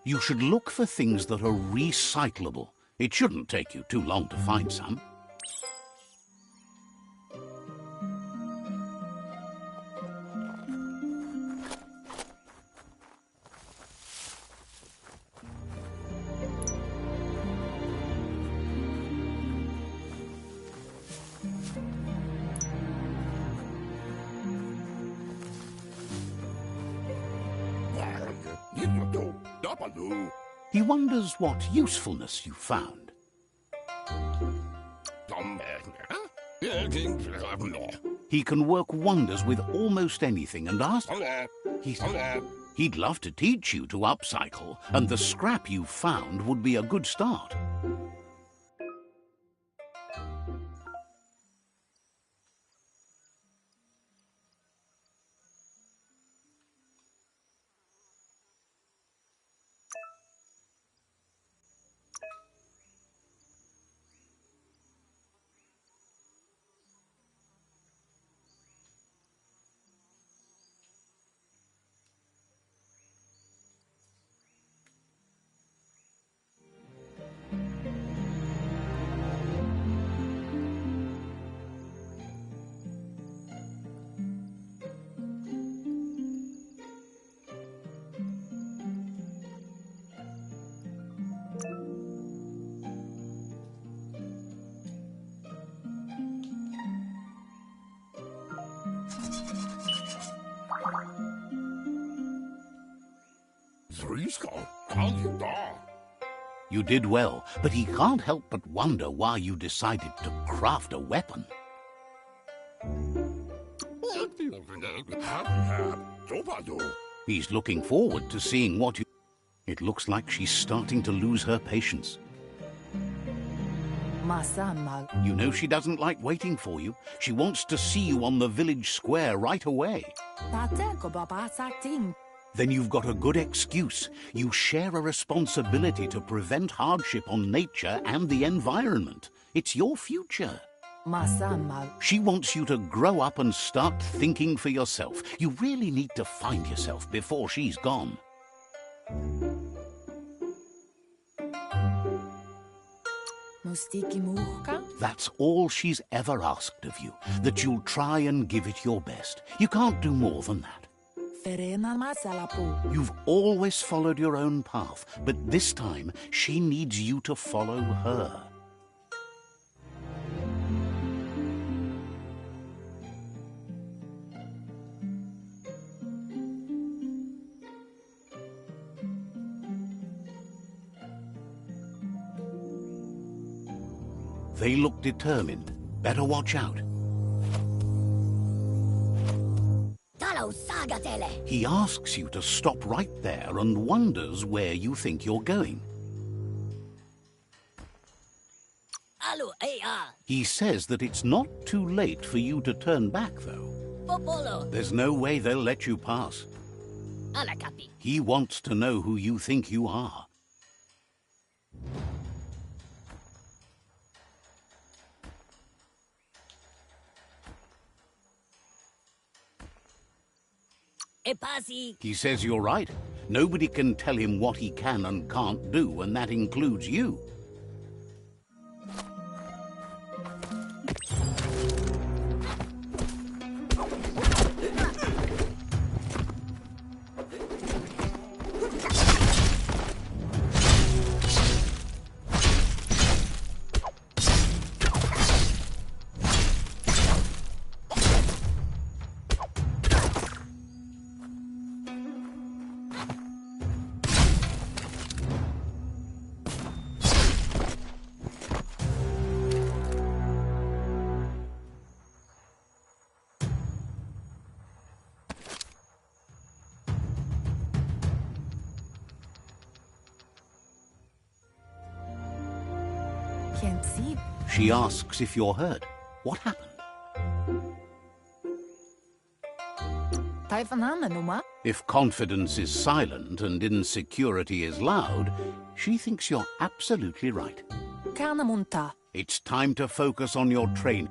S1: You should look for things that are recyclable. It shouldn't take you too long to find some. He wonders what usefulness you found. He can work wonders with almost anything and ask... He'd love to teach you to upcycle, and the scrap you found would be a good start. You did well, but he can't help but wonder why you decided to craft a weapon. He's looking forward to seeing what you... It looks like she's starting to lose her patience.
S6: Masama.
S1: You know she doesn't like waiting for you. She wants to see you on the village square right away.
S6: Tate ko baba sa ting.
S1: Then you've got a good excuse. You share a responsibility to prevent hardship on nature and the environment. It's your future.
S6: Masama.
S1: She wants you to grow up and start thinking for yourself. You really need to find yourself before she's gone.
S6: Mustiki muhka.
S1: That's all she's ever asked of you, that you'll try and give it your best. You can't do more than that.
S6: Ferena masalapu.
S1: You've always followed your own path, but this time she needs you to follow her. They look determined. Better watch out. He asks you to stop right there and wonders where you think you're going. He says that it's not too late for you to turn back, though. There's no way they'll let you pass. He wants to know who you think you are. He says you're right. Nobody can tell him what he can and can't do, and that includes you.
S6: Can't see.
S1: She asks if you're hurt. What happened?
S6: Taifanana numa.
S1: If confidence is silent and insecurity is loud, she thinks you're absolutely right.
S6: Kana munta.
S1: It's time to focus on your training.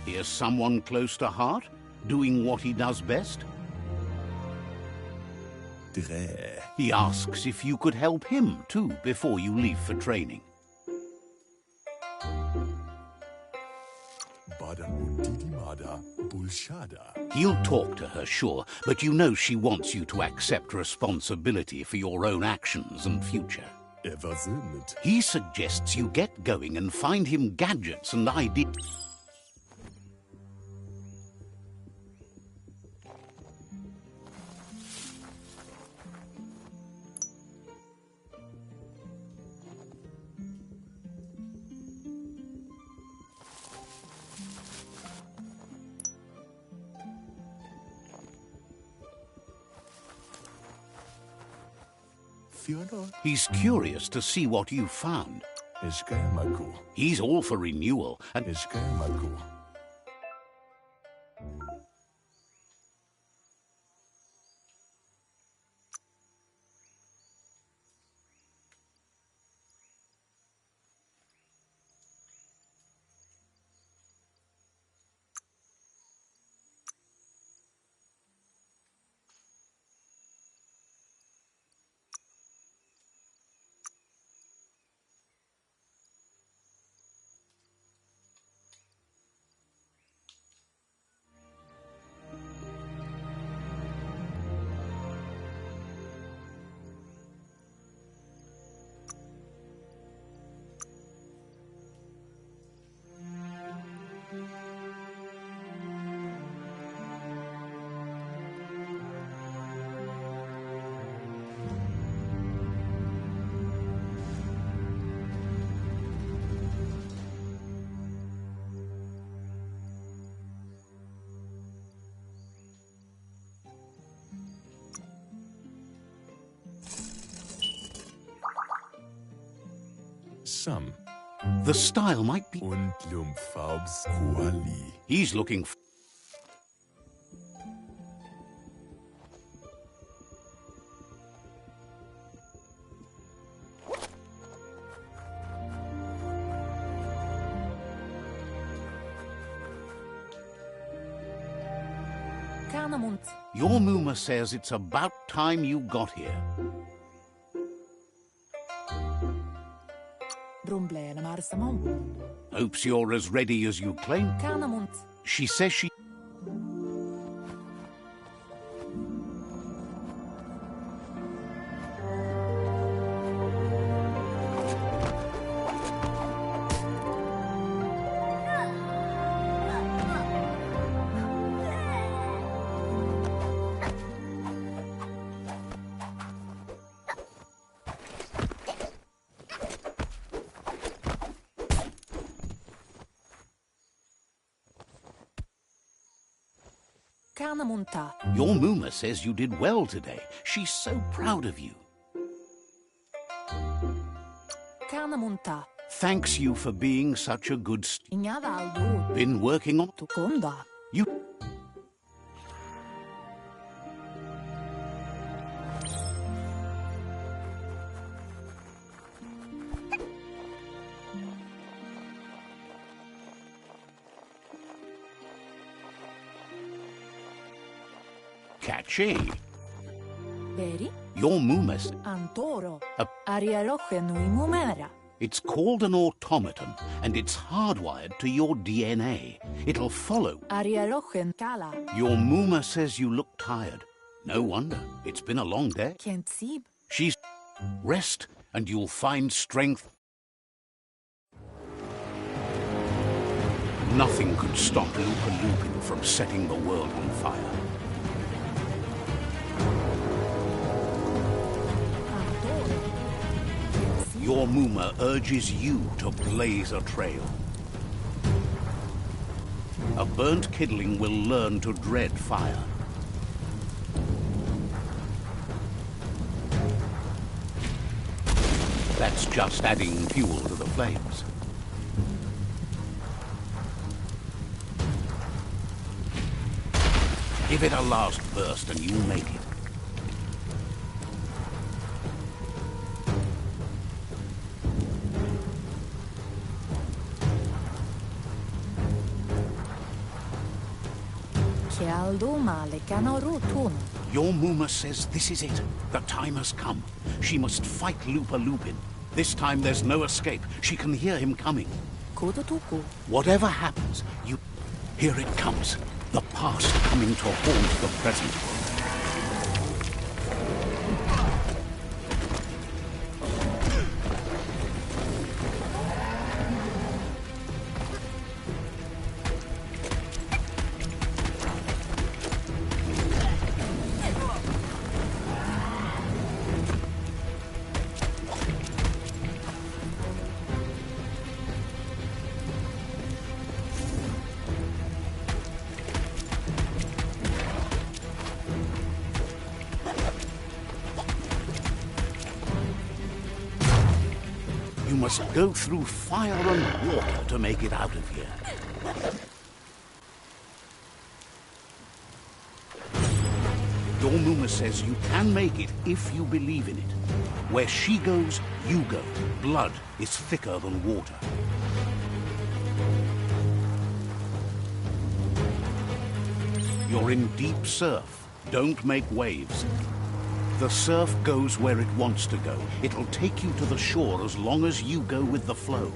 S1: Here's someone close to heart, doing what he does best. He asks if you could help him, too, before you leave for training. He'll talk to her, sure, but you know she wants you to accept responsibility for your own actions and future. He suggests you get going and find him gadgets and ideas. He's curious to see what you've found. He's all for renewal, and
S7: Some.
S1: The style might be...
S7: Und Lumfarbs Kuali.
S1: He's looking for...
S6: Kanamunt.
S1: Your Muma says it's about time you got here.
S6: Brumblene Marsamon.
S1: Hopes you're as ready as you claim.
S6: Kanamunt.
S1: She says she...
S6: Kanamunta.
S1: Your Muma says you did well today. She's so proud of you.
S6: Kanamunta.
S1: Thanks you for being such a good
S6: Ingavaldo.
S1: Been working on...
S6: Tukonda.
S1: You... Catchy.
S6: Veri?
S1: Your Muma says
S6: Antoro.
S1: A-
S6: Arialoche nui mumera.
S1: it's called an automaton, and it's hardwired to your DNA. It'll follow.
S6: Arialochen kala.
S1: Your Muma says you look tired. No wonder. It's been a long day.
S6: Kentsib.
S1: She's... Rest, and you'll find strength. Nothing could stop Lupa Lupin from setting the world on fire.
S6: Antoro. Kentsib.
S1: Your Muma urges you to blaze a trail. A burnt kidling will learn to dread fire. That's just adding fuel to the flames. Give it a last burst and you'll make it.
S6: Chialdo male canorutun.
S1: Your Muma says this is it. The time has come. She must fight Lupa Lupin. This time there's no escape. She can hear him coming.
S6: Kudutuku.
S1: Whatever happens, you... Here it comes. The past coming to haunt the present. You must go through fire and water to make it out of here. Your Muma says you can make it if you believe in it. Where she goes, you go. Blood is thicker than water. You're in deep surf. Don't make waves. The surf goes where it wants to go. It'll take you to the shore as long as you go with the flow.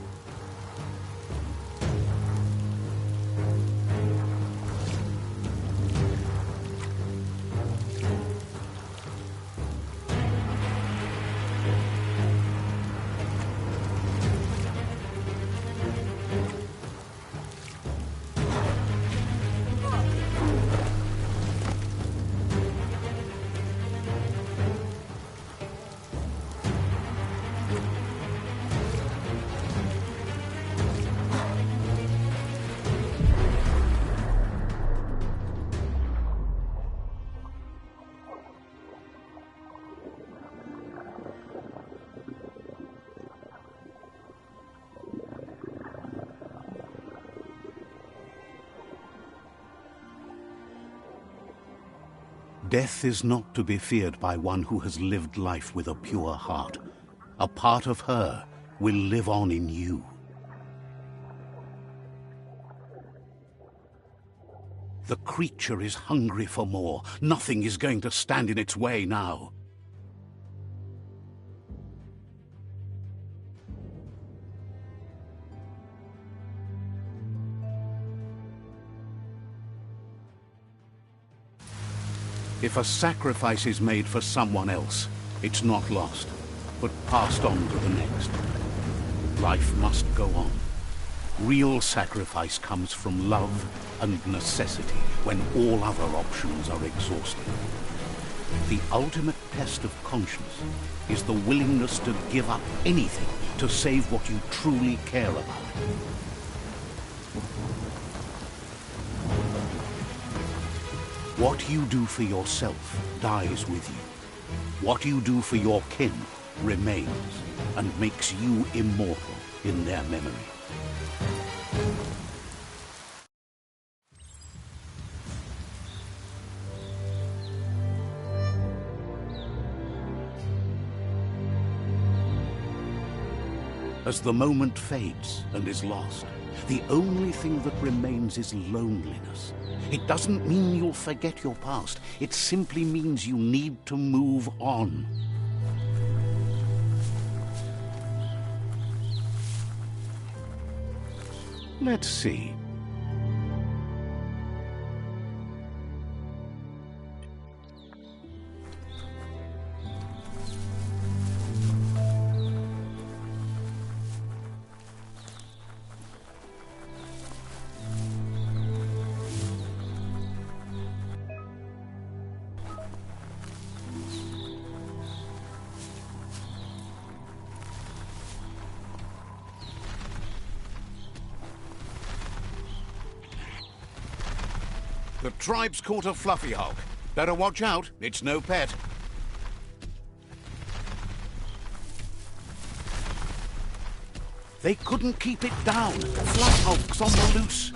S1: Death is not to be feared by one who has lived life with a pure heart. A part of her will live on in you. The creature is hungry for more. Nothing is going to stand in its way now. If a sacrifice is made for someone else, it's not lost, but passed on to the next. Life must go on. Real sacrifice comes from love and necessity when all other options are exhausted. The ultimate test of conscience is the willingness to give up anything to save what you truly care about. What you do for yourself dies with you. What you do for your kin remains and makes you immortal in their memory. As the moment fades and is lost, the only thing that remains is loneliness. It doesn't mean you'll forget your past. It simply means you need to move on. Let's see. The tribe's caught a fluffy hulk. Better watch out, it's no pet. They couldn't keep it down. Fluff hulk's on the loose.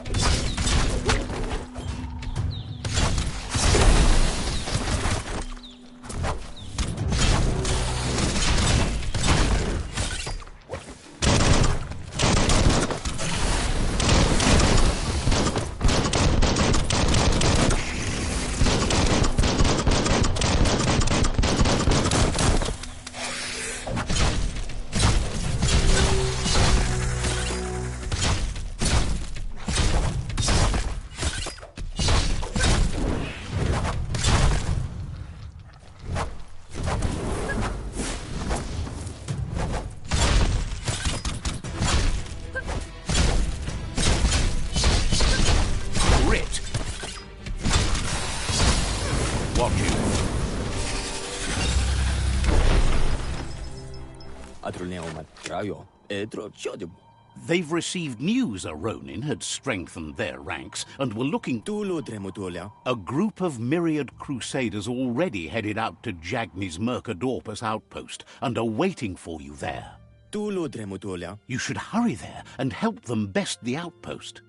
S1: They've received news a Ronin had strengthened their ranks and were looking... A group of myriad crusaders already headed out to Jagni's Mercadorpus outpost and are waiting for you there. You should hurry there and help them best the outpost.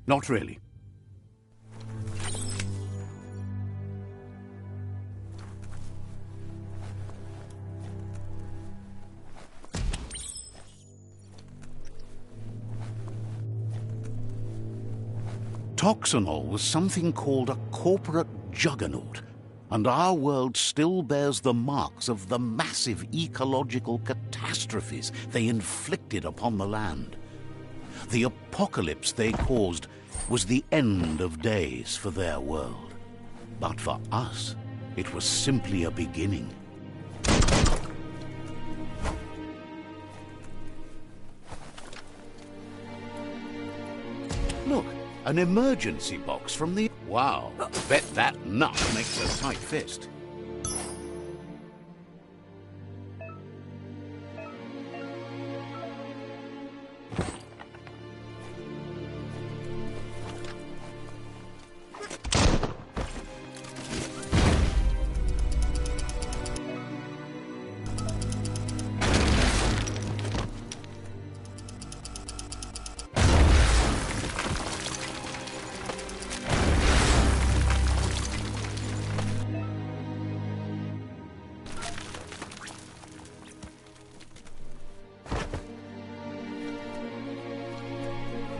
S1: Not really. Toxanol was something called a corporate juggernaut, and our world still bears the marks of the massive ecological catastrophes they inflicted upon the land. The apocalypse they caused was the end of days for their world. But for us, it was simply a beginning. Look, an emergency box from the... Wow, bet that nut makes a tight fist.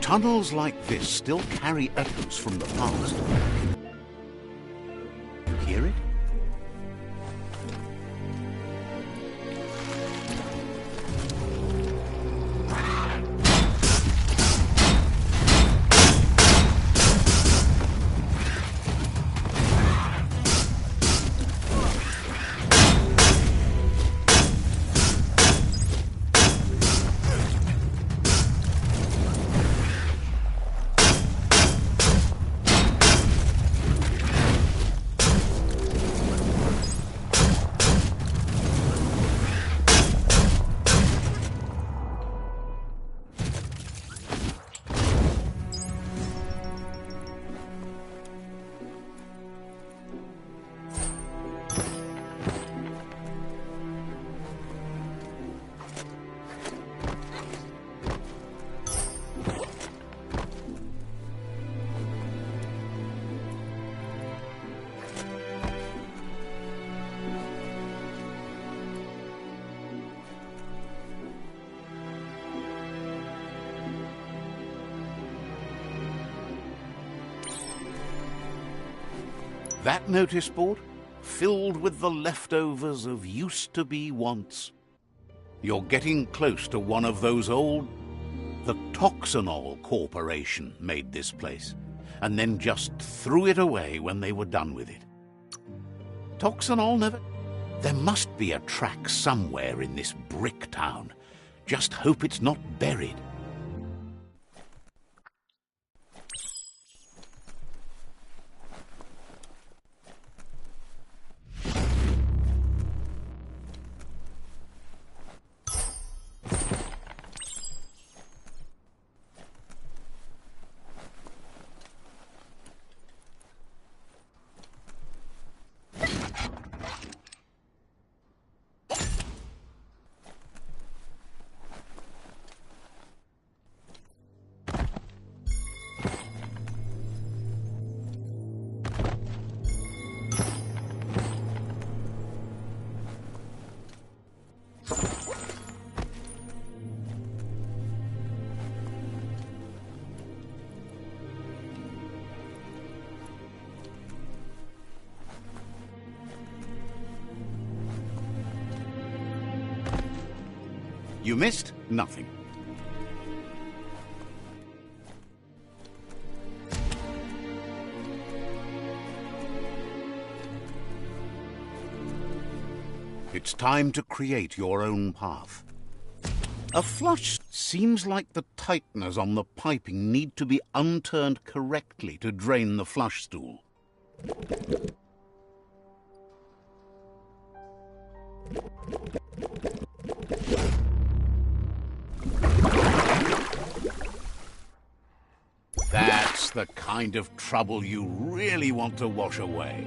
S1: Tunnels like this still carry echoes from the past. Can you hear it? That notice board, filled with the leftovers of used-to-be wants. You're getting close to one of those old... The Toxanol Corporation made this place, and then just threw it away when they were done with it. Toxanol never... There must be a track somewhere in this brick town. Just hope it's not buried. You missed nothing. It's time to create your own path. A flush seems like the tighteners on the piping need to be unturned correctly to drain the flush stool. That's the kind of trouble you really want to wash away.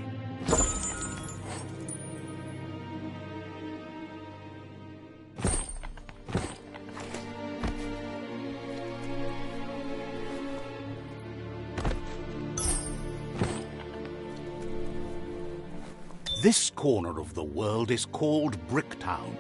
S1: This corner of the world is called Bricktown.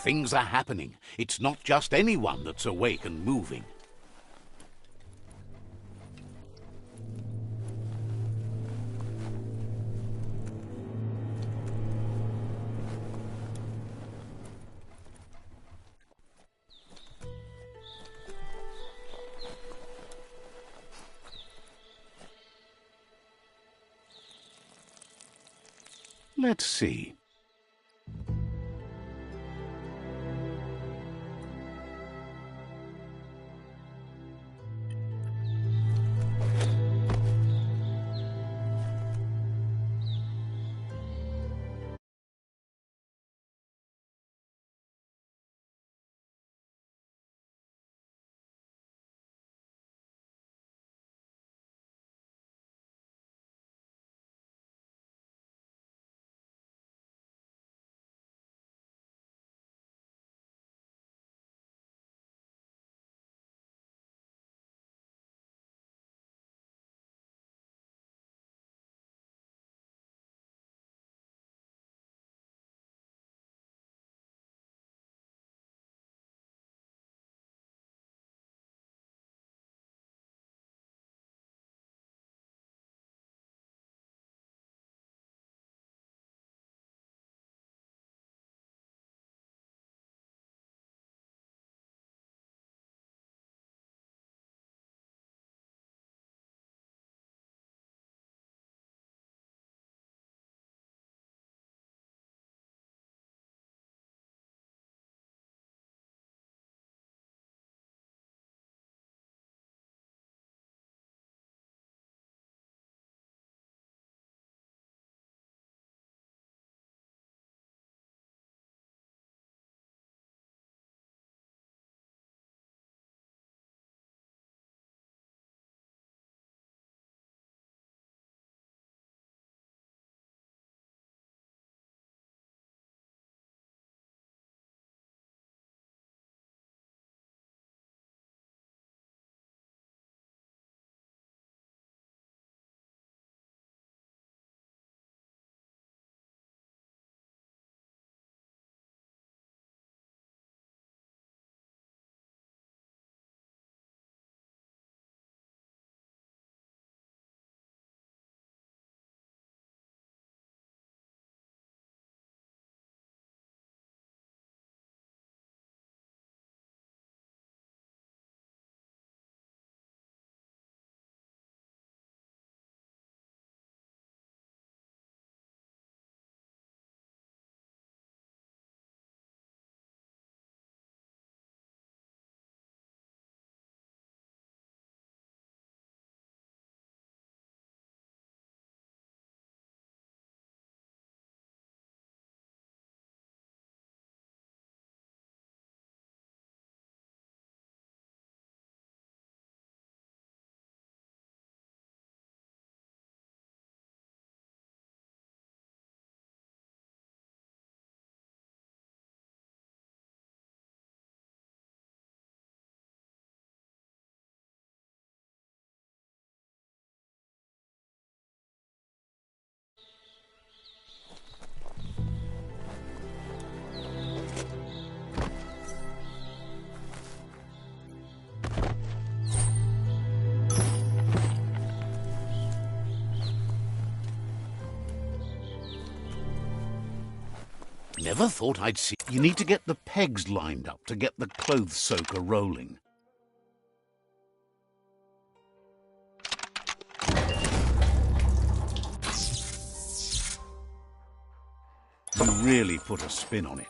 S1: Things are happening. It's not just anyone that's awake and moving. Let's see. Never thought I'd see. You need to get the pegs lined up to get the clothes soaker rolling. You really put a spin on it.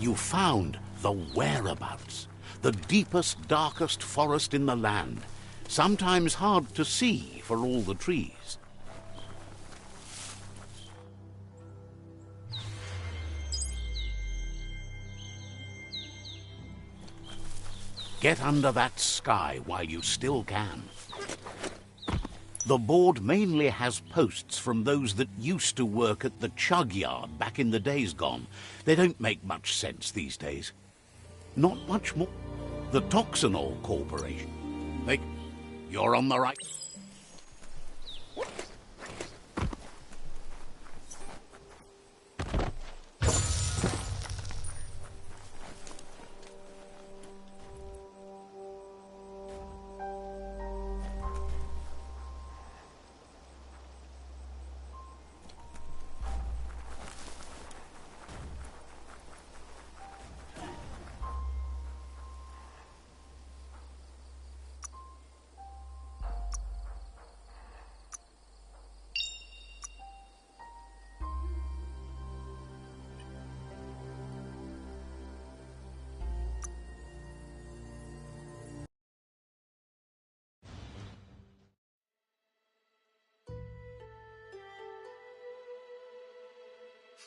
S1: You found the whereabouts. The deepest, darkest forest in the land. Sometimes hard to see for all the trees. Get under that sky while you still can. The board mainly has posts from those that used to work at the chug yard back in the days gone. They don't make much sense these days. Not much more. The Toxanol Corporation. You're on the right...